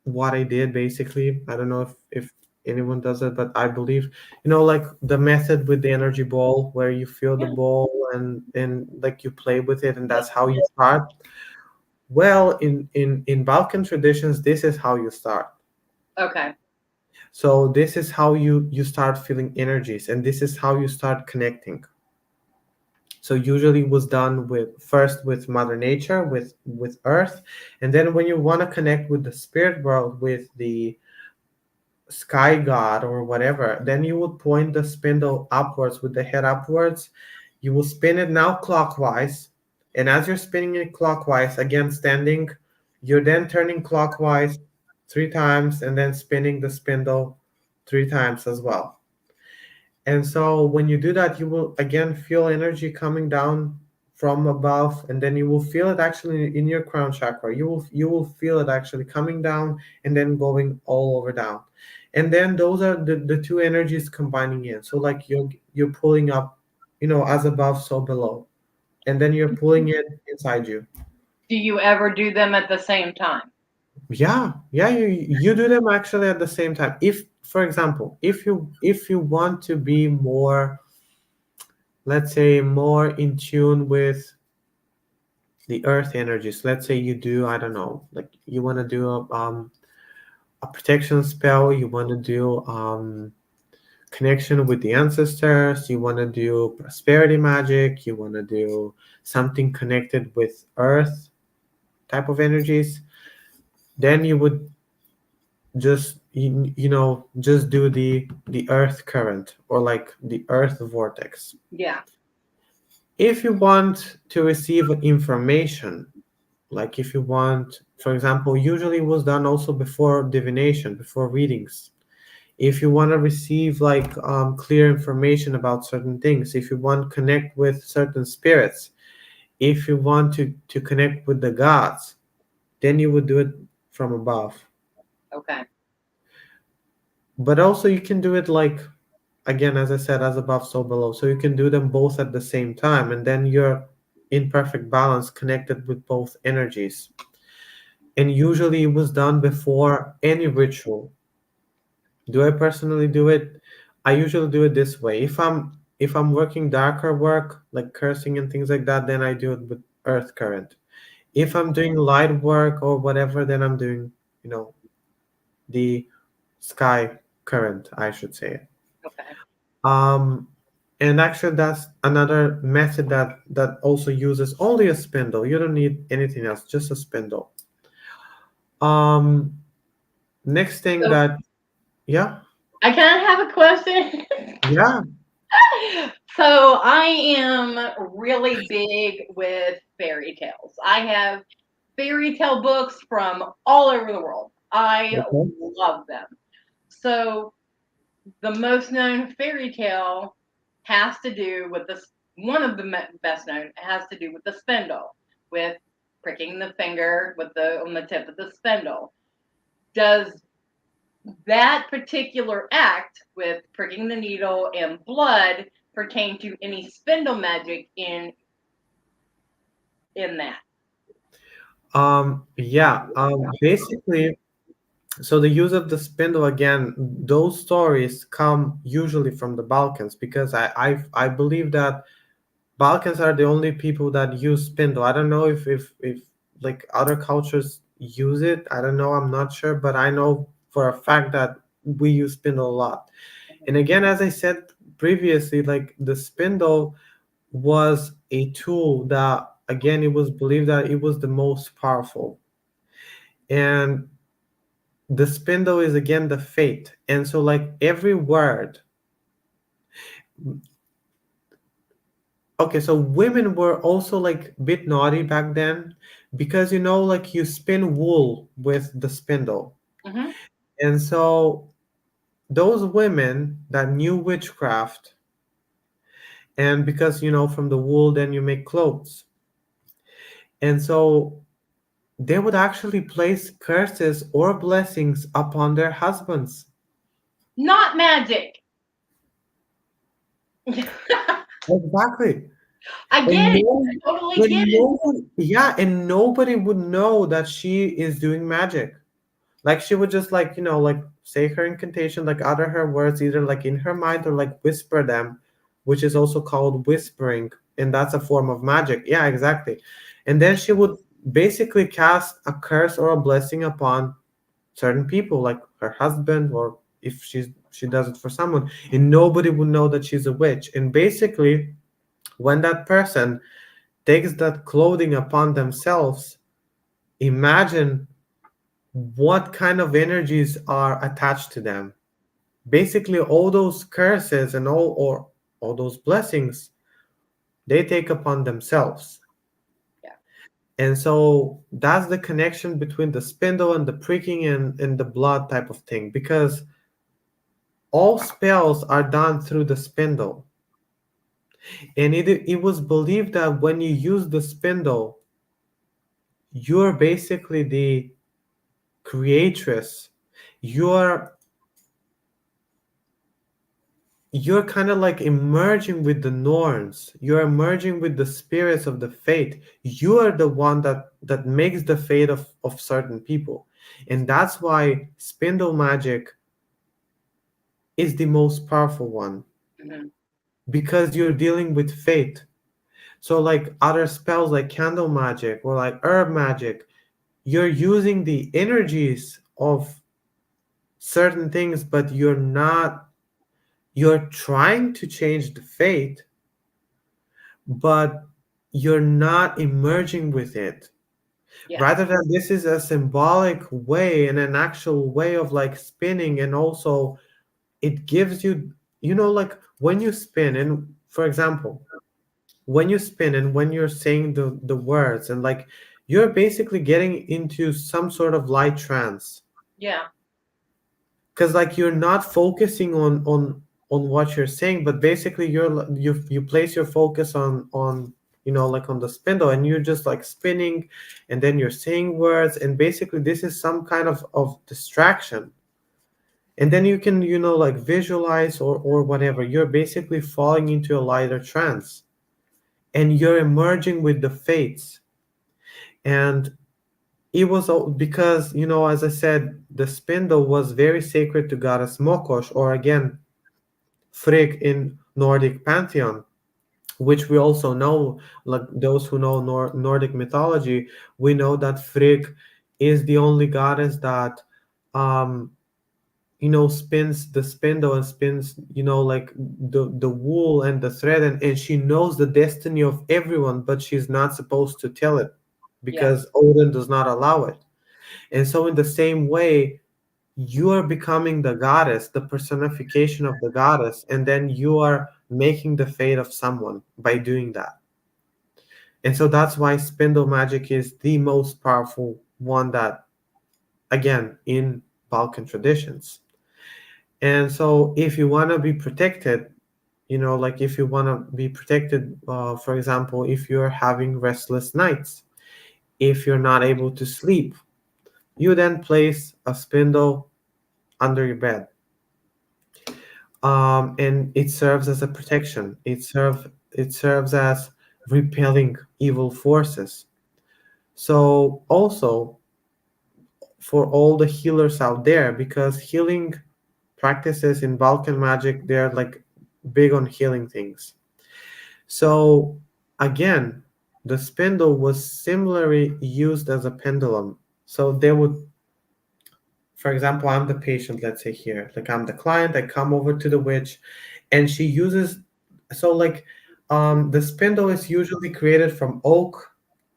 what I did basically. I don't know if anyone does it, but I believe, like the method with the energy ball where you feel the Yeah. ball and like you play with it, and that's how you start. Well, in Balkan traditions, this is how you start. Okay. So this is how you start feeling energies, and this is how you start connecting. So usually it was done with first with Mother Nature, with Earth, and then when you want to connect with the spirit world, with the sky god or whatever, then you would point the spindle upwards with the head upwards. You will spin it now clockwise. And as you're spinning it clockwise, again standing, you're then turning clockwise 3 times and then spinning the spindle 3 times as well. And so when you do that, you will again feel energy coming down from above, and then you will feel it actually in your crown chakra. You will feel it actually coming down and then going all over down. And then those are the two energies combining in. So like you're pulling up, as above, so below. And then you're pulling it inside you. Do you ever do them at the same time? Yeah, you do them actually at the same time. If, for example, if you want to be more, let's say, more in tune with the earth energies, let's say you do, I don't know, like you want to do a protection spell, you want to do connection with the ancestors, you want to do prosperity magic, you want to do something connected with earth type of energies, then you would just do the earth current or like the earth vortex. Yeah. If you want to receive information, Like if you want, for example, usually it was done also before divination, before readings. If you want to receive like clear information about certain things, if you want to connect with certain spirits, if you want to connect with the gods, then you would do it from above. Okay. But also you can do it like, again, as I said, as above so below, so you can do them both at the same time, and then you're in perfect balance, connected with both energies. And usually it was done before any ritual. Do I personally do it? I usually do it this way. If I'm working darker work like cursing and things like that, then I do it with earth current. If I'm doing light work or whatever, then I'm doing, you know, the sky current, I should say. Okay. Um, and actually, that's another method that also uses only a spindle. You don't need anything else, just a spindle. Um, next thing So that, yeah, I kind of have a question. yeah, So I am really big with fairy tales. I have fairy tale books from all over the world. I okay. love them. So the most known fairy tale has to do with this. One of the best known has to do with the spindle, with pricking the finger with the on the tip of the spindle. Does that particular act with pricking the needle and blood pertain to any spindle magic in that? Yeah, basically, so the use of the spindle again, those stories come usually from the Balkans because I believe that Balkans are the only people that use spindle. I don't know if like other cultures use it. I don't know. I'm not sure, but I know for a fact that we use spindle a lot. And again, as I said previously, like the spindle was a tool that again it was believed that it was the most powerful. And the spindle is again the fate. And so like every word. Okay, so women were also like a bit naughty back then because like you spin wool with the spindle. Mm-hmm. And so those women that knew witchcraft, and because from the wool then you make clothes. And so they would actually place curses or blessings upon their husbands. Not magic. Exactly. I And get it. I totally get it. yeah, and nobody would know that she is doing magic. Like she would just like, like say her incantation, like utter her words either like in her mind or like whisper them, which is also called whispering, and that's a form of magic. Yeah, exactly. And then she would basically cast a curse or a blessing upon certain people, like her husband, or if she does it for someone, and nobody would know that she's a witch. And basically, when that person takes that clothing upon themselves, imagine what kind of energies are attached to them. Basically, all those curses and all those blessings they take upon themselves. Yeah. And so that's the connection between the spindle and the pricking and the blood type of thing, because all spells are done through the spindle. And it was believed that when you use the spindle, you're basically the creatress. You're you're kind of like emerging with the norns. You're emerging with the spirits of the fate. You are the one that makes the fate of certain people. And that's why spindle magic is the most powerful one, Mm-hmm. because you're dealing with fate. So like other spells like candle magic or like herb magic, you're using the energies of certain things, but you're trying to change the fate, but you're not emerging with it. Yeah. Rather than this is a symbolic way and an actual way of like spinning, and also it gives you, like when you spin, and for example, when you spin and when you're saying the words, and like you're basically getting into some sort of light trance, Yeah. because like you're not focusing on what you're saying, but basically you place your focus on like on the spindle, and you're just like spinning, and then you're saying words, and basically this is some kind of distraction. And then you can like visualize or whatever, you're basically falling into a lighter trance, and you're emerging with the fates. And it was because as I said, the spindle was very sacred to goddess Mokosh, or again Frigg in Nordic pantheon, which we also know, like those who know Nordic mythology, we know that Frigg is the only goddess that um spins the spindle and spins like the wool and the thread, and she knows the destiny of everyone, but she's not supposed to tell it Yeah. because Odin does not allow it. And so in the same way, you are becoming the goddess, the personification of the goddess, and then you are making the fate of someone by doing that. And so that's why spindle magic is the most powerful one, that again in Balkan traditions. And so if you want to be protected, like if you want to be protected, for example, if you're having restless nights, if you're not able to sleep, you then place a spindle under your bed, and it serves as a protection. It serves as repelling evil forces. So also for all the healers out there, because healing practices in Balkan magic, they're like big on healing things. So again, the spindle was similarly used as a pendulum. So they would, for example, I'm the patient, let's say here, like I'm the client, I come over to the witch, and she uses, so like the spindle is usually created from oak,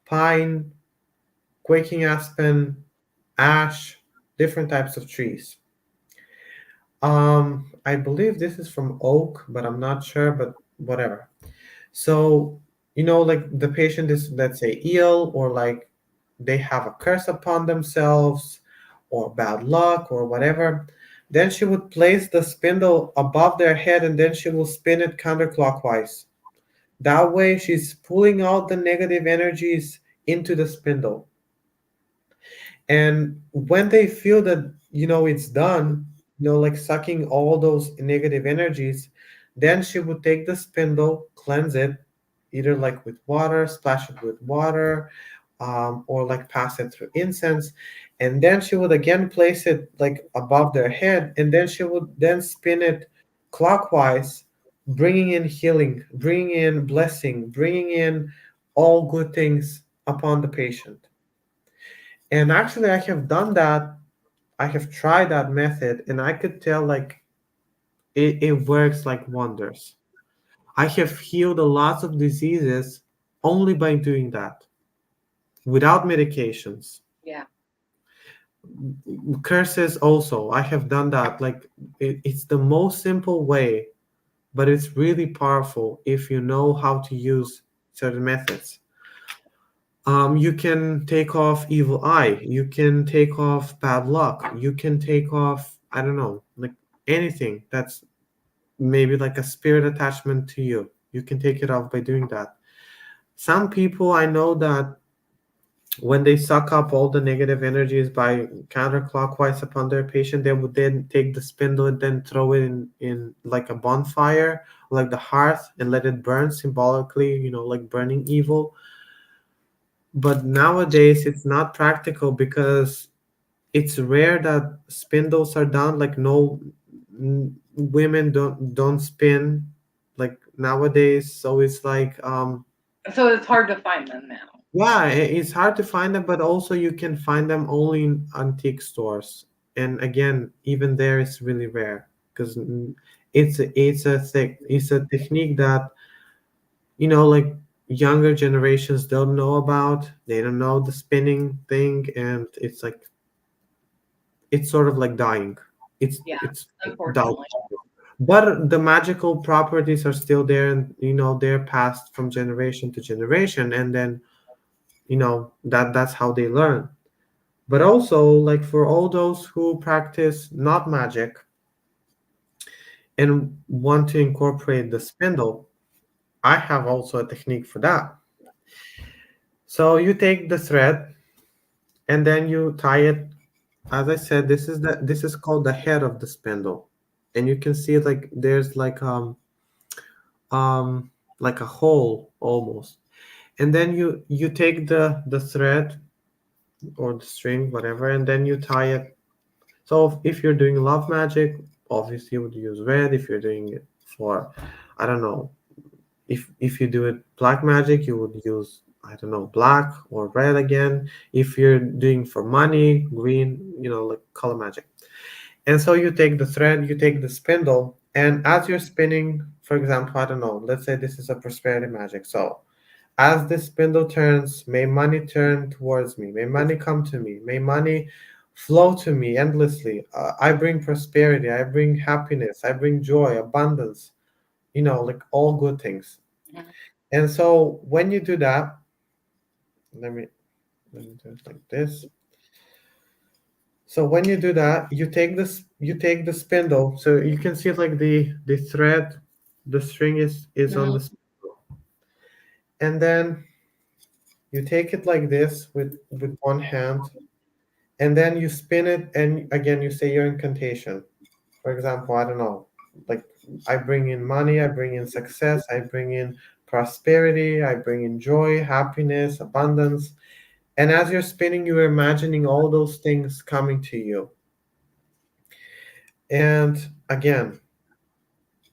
pine, quaking aspen, ash, different types of trees. I believe this is from oak, but I'm not sure, but whatever. So, like the patient is, let's say, ill, or like they have a curse upon themselves, or bad luck, or whatever. Then she would place the spindle above their head, and then she will spin it counterclockwise. That way, she's pulling out the negative energies into the spindle. And when they feel that, it's done, like sucking all those negative energies, then she would take the spindle, cleanse it, either like with water, splash it with water, or like pass it through incense. And then she would again place it like above their head, and then she would then spin it clockwise, bringing in healing, bringing in blessing, bringing in all good things upon the patient. And actually, I have done that. I have tried that method, and I could tell like it works like wonders. I have healed a lot of diseases only by doing that, without medications. Yeah. Curses also, I have done that. Like it's the most simple way, but it's really powerful if you know how to use certain methods. You can take off evil eye. You can take off bad luck. You can take off, I don't know, like anything that's maybe like a spirit attachment to you. You can take it off by doing that. Some people I know that when they suck up all the negative energies by counterclockwise upon their patient, they would then take the spindle and then throw it in like a bonfire, like the hearth, and let it burn symbolically, like burning evil. But nowadays it's not practical because it's rare that spindles are done. Like no, women don't spin like nowadays. So it's like So it's hard to find them now. yeah, it's hard to find them, but also you can find them only in antique stores. And again, even there it's really rare because it's a technique that like younger generations don't know about. They don't know the spinning thing, and it's like it's sort of like dying. it's Yeah, it's dull. unfortunately. But the magical properties are still there, and they're passed from generation to generation. And then that's how they learn. But also, like for all those who practice not magic and want to incorporate the spindle, I have also a technique for that. So you take the thread and then you tie it. As I said, this is called the head of the spindle, and you can see like there's um like a hole almost. And then you take the thread or the string, whatever, and then you tie it. So if you're doing love magic, obviously you would use red. If you're doing it for, I don't know, if you do it black magic, you would use, I don't know, black or red again. If you're doing for money, green, like color magic. And so you take the thread, you take the spindle, and as you're spinning, for example, I don't know, let's say this is a prosperity magic. So as the spindle turns, may money turn towards me. May money come to me. May money flow to me endlessly. I bring prosperity. I bring happiness. I bring joy, abundance, like all good things. Mhm. And so when you do that, let me do it like this. So when you do that, you take the spindle. So you can see like the thread, the string is on the Mhm. spindle. And then you take it like this with one hand, and then you spin it, and again you say your incantation. For example, I don't know, like I bring in money, I bring in success, I bring in prosperity, I bring in joy, happiness, abundance. And as you're spinning, you're imagining all those things coming to you. And again,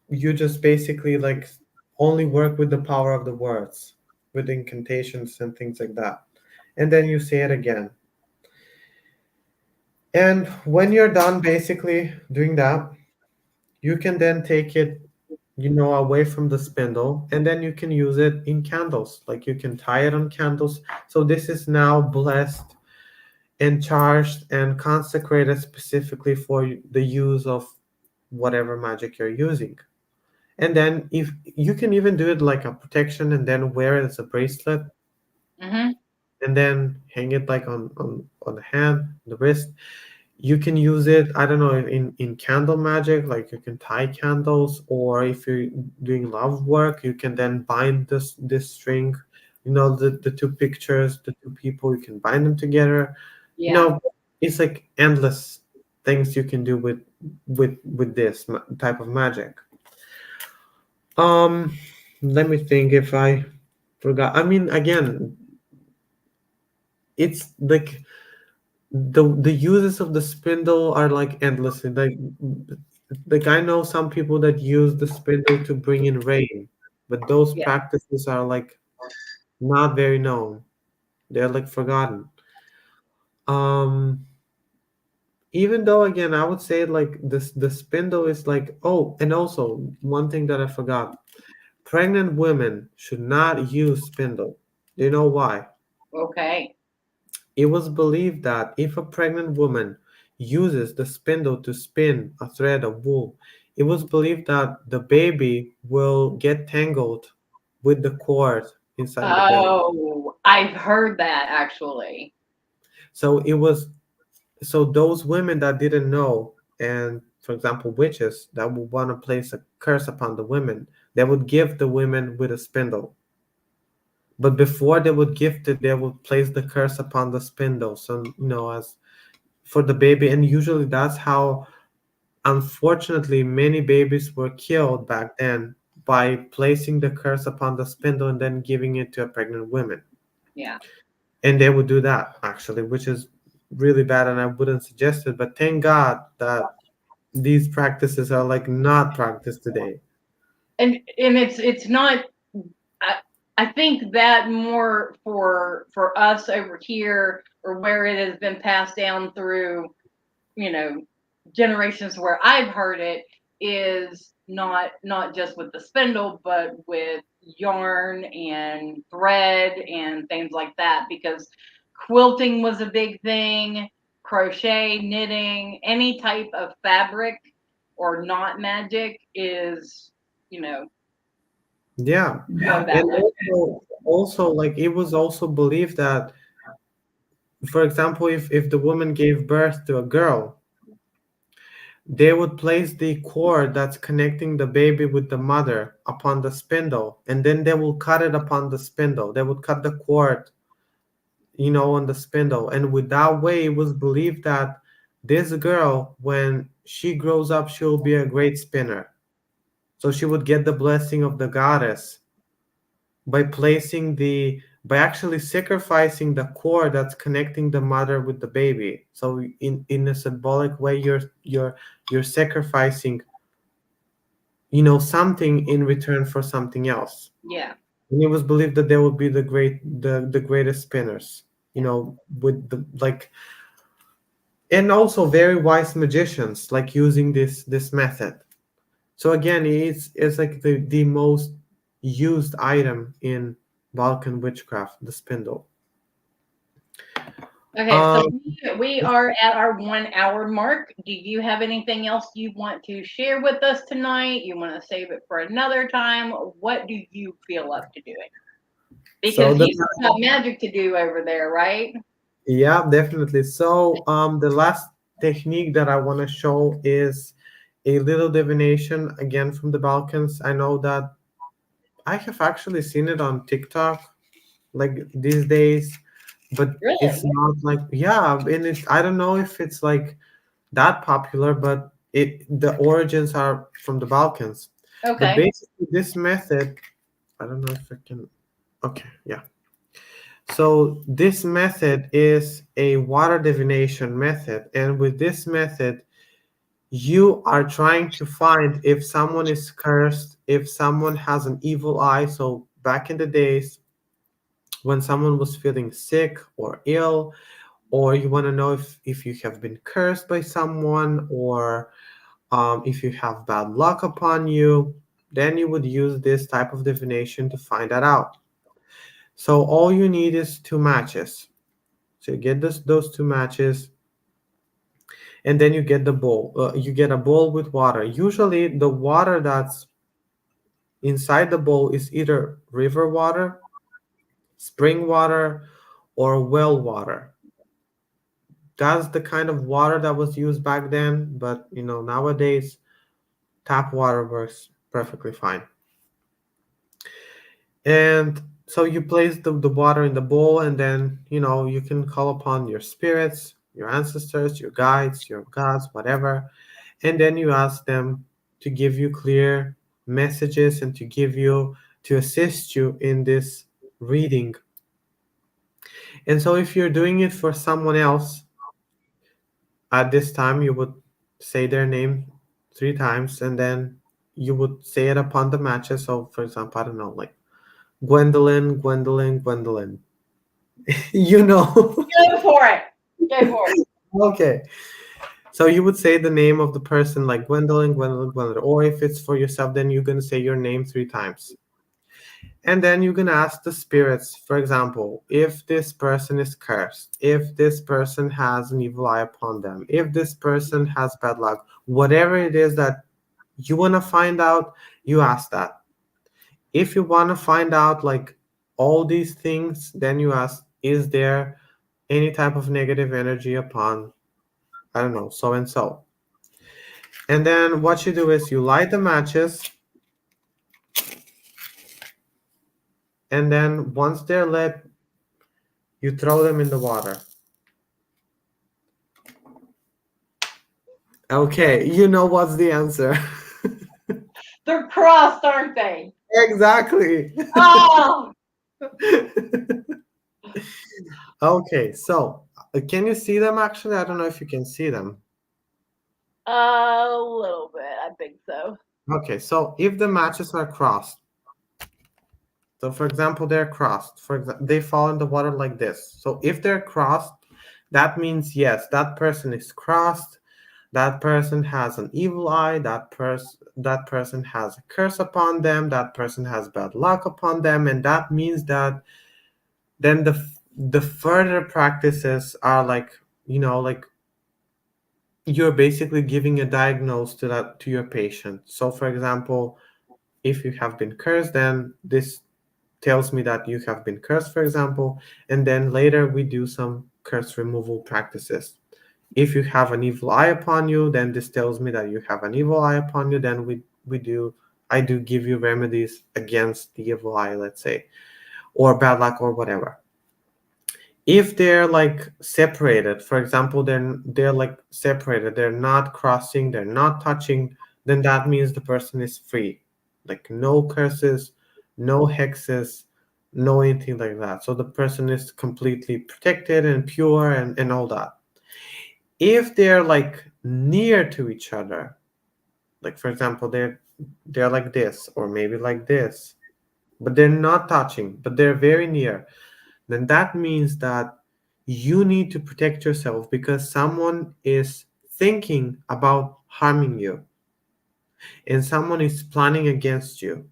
you just basically like only work with the power of the words, with incantations and things like that. And then you say it again. And when you're done basically doing that, you can then take it, away from the spindle, and then you can use it in candles. Like you can tie it on candles. So this is now blessed and charged and consecrated specifically for the use of whatever magic you're using. And then if you can even do it like a protection and then wear it as a bracelet Mhm. and then hang it like on the hand, the wrist. You can use it, I don't know, in candle magic, like you can tie candles, or if you're doing love work, you can then bind this string, the two pictures, the two people, you can bind them together. you Yeah. know it's like endless things you can do with this type of magic. um Let me think if I forgot. I mean, again, it's like the uses of the spindle are like endless. Like I know some people that use the spindle to bring in rain, but those Yeah. practices are like not very known. They're like forgotten. Um, Even though again, I would say like this the spindle is like, oh, and also one thing that I forgot: pregnant women should not use spindle. Do you know why? Okay. It was believed that if a pregnant woman uses the spindle to spin a thread of wool, it was believed that the baby will get tangled with the cord inside the belly. Oh, I've heard that actually. So those women that didn't know, and for example, witches that would want to place a curse upon the women, they would give the women with a spindle. But before they would gift it, they would place the curse upon the spindle. So, as for the baby, and usually that's how, unfortunately, many babies were killed back then, by placing the curse upon the spindle and then giving it to a pregnant woman. Yeah. And they would do that actually, which is really bad, and I wouldn't suggest it. But thank God that these practices are like not practiced today. And it's not. I, I think that more for us over here, or where it has been passed down through, you know, generations where I've heard it, is not just with the spindle, but with yarn and thread and things like that, because quilting was a big thing, crochet, knitting, any type of fabric or knot magic is, you know, Yeah. going back And there. also, also like it was also believed that, for example, if the woman gave birth to a girl, they would place the cord that's connecting the baby with the mother upon the spindle, and then they will cut it upon the spindle. They would cut the cord, on the spindle. And with that way, it was believed that this girl, when she grows up, she'll be a great spinner. So she would get the blessing of the goddess by actually sacrificing the cord that's connecting the mother with the baby. So in a symbolic way, you're sacrificing, something in return for something else. Yeah. And it was believed that they would be the greatest spinners, Yeah. with the like, and also very wise magicians, like using this method. So again, it's like the most used item in Balkan witchcraft, the spindle. Okay, so Um, we are at our 1 hour mark. Do you have anything else you want to share with us tonight? You want to save it for another time? What do you feel up to doing? so Because you've got magic to do over there, right? yeah, definitely. So the last technique that I want to show is a little divination again from the Balkans. I know that I have actually seen it on TikTok like these days, but it's Really? not like, yeah, and it's, I don't know if it's like that popular, but the origins are from the Balkans. But Okay. basically this method, I don't know if I can, okay, yeah. So this method is a water divination method, and with this method you are trying to find if someone is cursed, if someone has an evil eye. So back in the days when someone was feeling sick or ill, or you want to know if you have been cursed by someone, or if you have bad luck upon you, then you would use this type of divination to find that out. So all you need is two matches. So you get those two matches, and then you get the bowl. You get a bowl with water. Usually, the water that's inside the bowl is either river water, spring water, or well water. That's the kind of water that was used back then, but nowadays tap water works perfectly fine. And so you place the water in the bowl, and then you can call upon your spirits, your ancestors, your guides, your gods, whatever, and then you ask them to give you clear messages and to assist you in this reading. And so if you're doing it for someone else, at this time you would say their name 3 times, and then you would say it upon the matches. So for example, I don't know, like Gwendolyn, Gwendolyn, Gwendolyn. you know Go for it. Go for it. Okay, so you would say the name of the person, like Gwendolyn, Gwendolyn, Gwendolyn. Or if it's for yourself, then you're going to say your name 3 times. And then you're going to ask the spirits, for example, if this person is cursed, if this person has an evil eye upon them, if this person has bad luck, whatever it is that you want to find out, you ask that. If you want to find out like all these things, then you ask, is there any type of negative energy upon, I don't know, so and so. And then what you do is you light the matches, and then once they're lit, you throw them in the water. Okay, you know what's the answer. They're crossed, aren't they? Exactly. Oh, Okay, so can you see them actually? I don't know if you can see them. a little bit. I think so. Okay, so if the matches are crossed, so for example, they're crossed, they fall in the water like this. So if they're crossed, that means yes, that person is crossed. That person has an evil eye. That person has a curse upon them. That person has bad luck upon them, and that means that then the further practices are like, like you're basically giving a diagnosis to your patient. So for example, if you have been cursed, then tells me that you have been cursed, for example, and then later we do some curse removal practices. If you have an evil eye upon you, then this tells me that you have an evil eye upon you. Then we do I do give you remedies against the evil eye, let's say, or bad luck or whatever. If they're like separated, for example, they're like separated, they're not crossing, they're not touching, then that means the person is free. Like no curses, no hexes, no anything like that. So the person is completely protected and pure and all that. If they're like near to each other, like for example, they're like this or maybe like this, but they're not touching, but they're very near, then that means that you need to protect yourself because someone is thinking about harming you and someone is planning against you.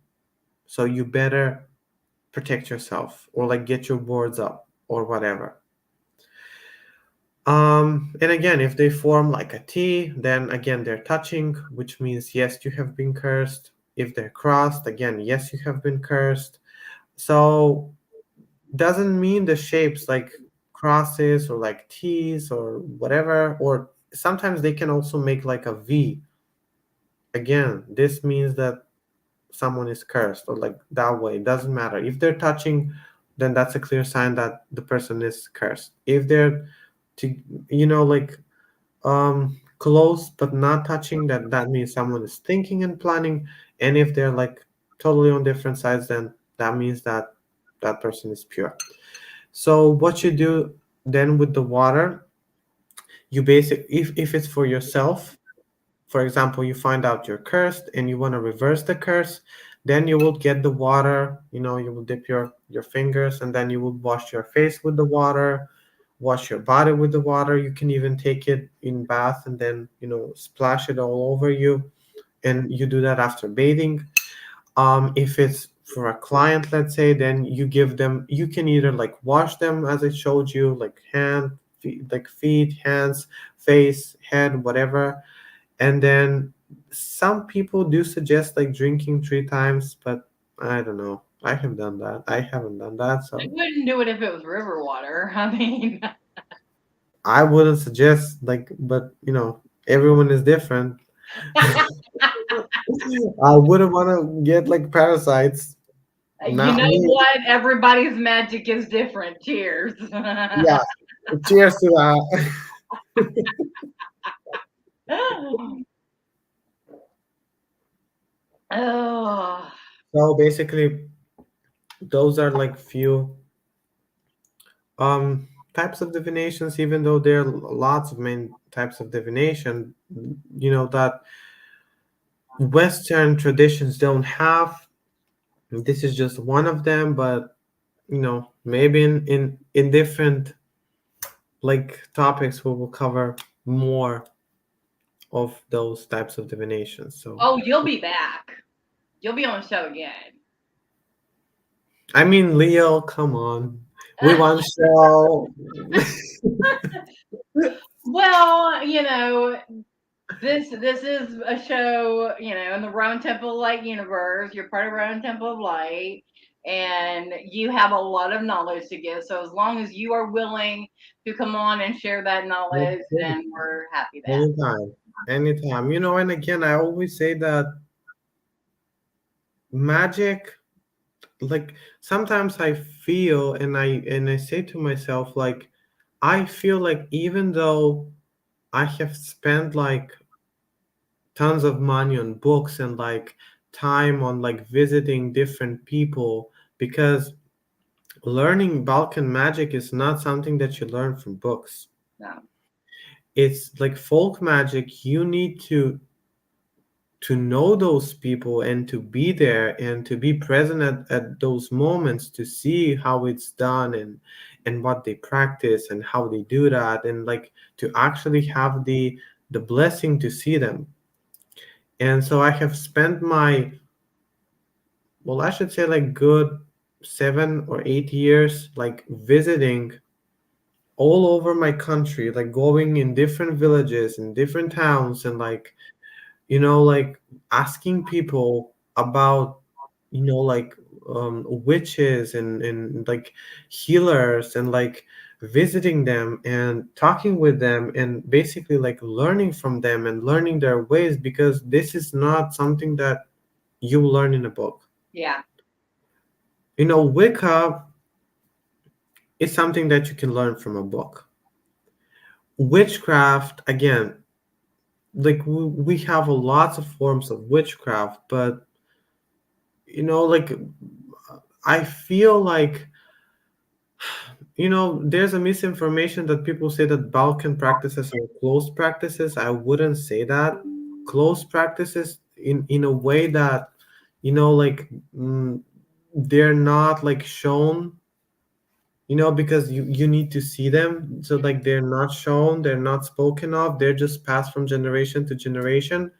So you better protect yourself or like get your boards up or whatever. And again, if they form like a T, then again they're touching, which means yes, you have been cursed. If they're crossed, again, yes, you have been cursed. So doesn't mean the shapes like crosses or like T's or whatever, or sometimes they can also make like a V. Again, this means that someone is cursed or like that way. It doesn't matter. If they're touching, then that's a clear sign that the person is cursed. If they're to like close but not touching, that means someone is thinking and planning. And if they're like totally on different sides, then that means that that person is pure. So what you do then with the water, you if it's for yourself, for example, you find out you're cursed and you want to reverse the curse, then you will get the water, you will dip your fingers and then you will wash your face with the water, wash your body with the water. You can even take it in bath and then, splash it all over you, and you do that after bathing. If it's for a client, let's say, then you give them, you can either like wash them as I showed you, like feet, hands, face, head, whatever. And then some people do suggest like drinking 3 times, but I don't know. I have done that. I haven't done that. I So wouldn't do it if it was river water. I mean, I wouldn't suggest like, but everyone is different. I wouldn't want to get like parasites. you Not know me. what? Everybody's magic is different. Cheers. Yeah. Cheers to that. Oh, So basically, those are like few types of divinations. Even though there are lots of main types of divination, that Western traditions don't have. This is just one of them, but maybe in different like topics we will cover more of those types of divinations. So oh, you'll be back. You'll be on the show again. I mean, Leo, come on, we want to show. Well, this is a show, in the Rowan Temple of Light universe. You're part of Rowan Temple of Light, and you have a lot of knowledge to give. So as long as you are willing to come on and share that knowledge, then we're happy that. Anytime, anytime. And again, I always say that magic, like sometimes I feel and I say to myself, like, I feel like even though I have spent like tons of money on books and like time on like visiting different people, because learning Balkan magic is not something that you learn from books. No. It's like folk magic. You need to know those people and to be there and to be present at those moments to see how it's done and what they practice and how they do that, and like to actually have the blessing to see them. And so I have spent my, well, I should say like good 7 or 8 years like visiting all over my country, like going in different villages in different towns and like asking people about like witches and like healers, and like visiting them and talking with them and basically like learning from them and learning their ways, because this is not something that you learn in a book. Yeah. Wicca is something that you can learn from a book. Witchcraft, again, like we have lots of forms of witchcraft, but like I feel like there's a misinformation that people say that Balkan practices are closed practices. I wouldn't say that. Closed practices in a way that, like they're not like shown, because you need to see them. So like they're not shown, they're not spoken of, they're just passed from generation to generation.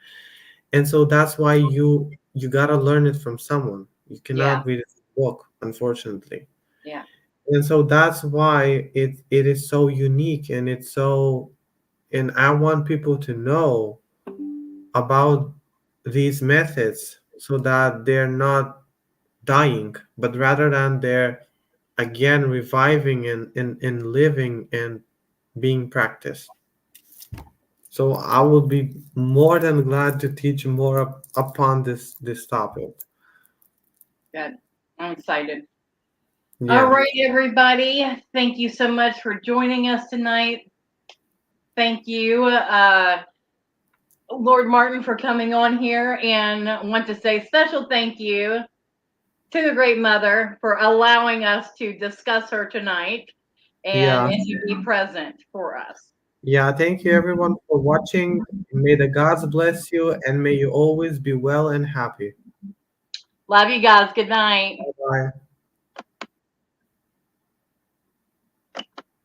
And so that's why you gotta learn it from someone. You Yeah. cannot read it from a book, unfortunately. Yeah. And so that's why it is so unique, and it's so, and I want people to know about these methods so that they're not dying, but rather than they're again reviving and living and being practiced. So I would be more than glad to teach more upon this topic. Good. I'm excited. All Yeah. right, everybody. Thank you so much for joining us tonight. Thank you, Lord Martin, for coming on here, and want to say special thank you to the Great Mother for allowing us to discuss her tonight and Yeah. to be present for us. Yeah, thank you everyone for watching. May the gods bless you, and may you always be well and happy. Love you guys. Good night. Bye.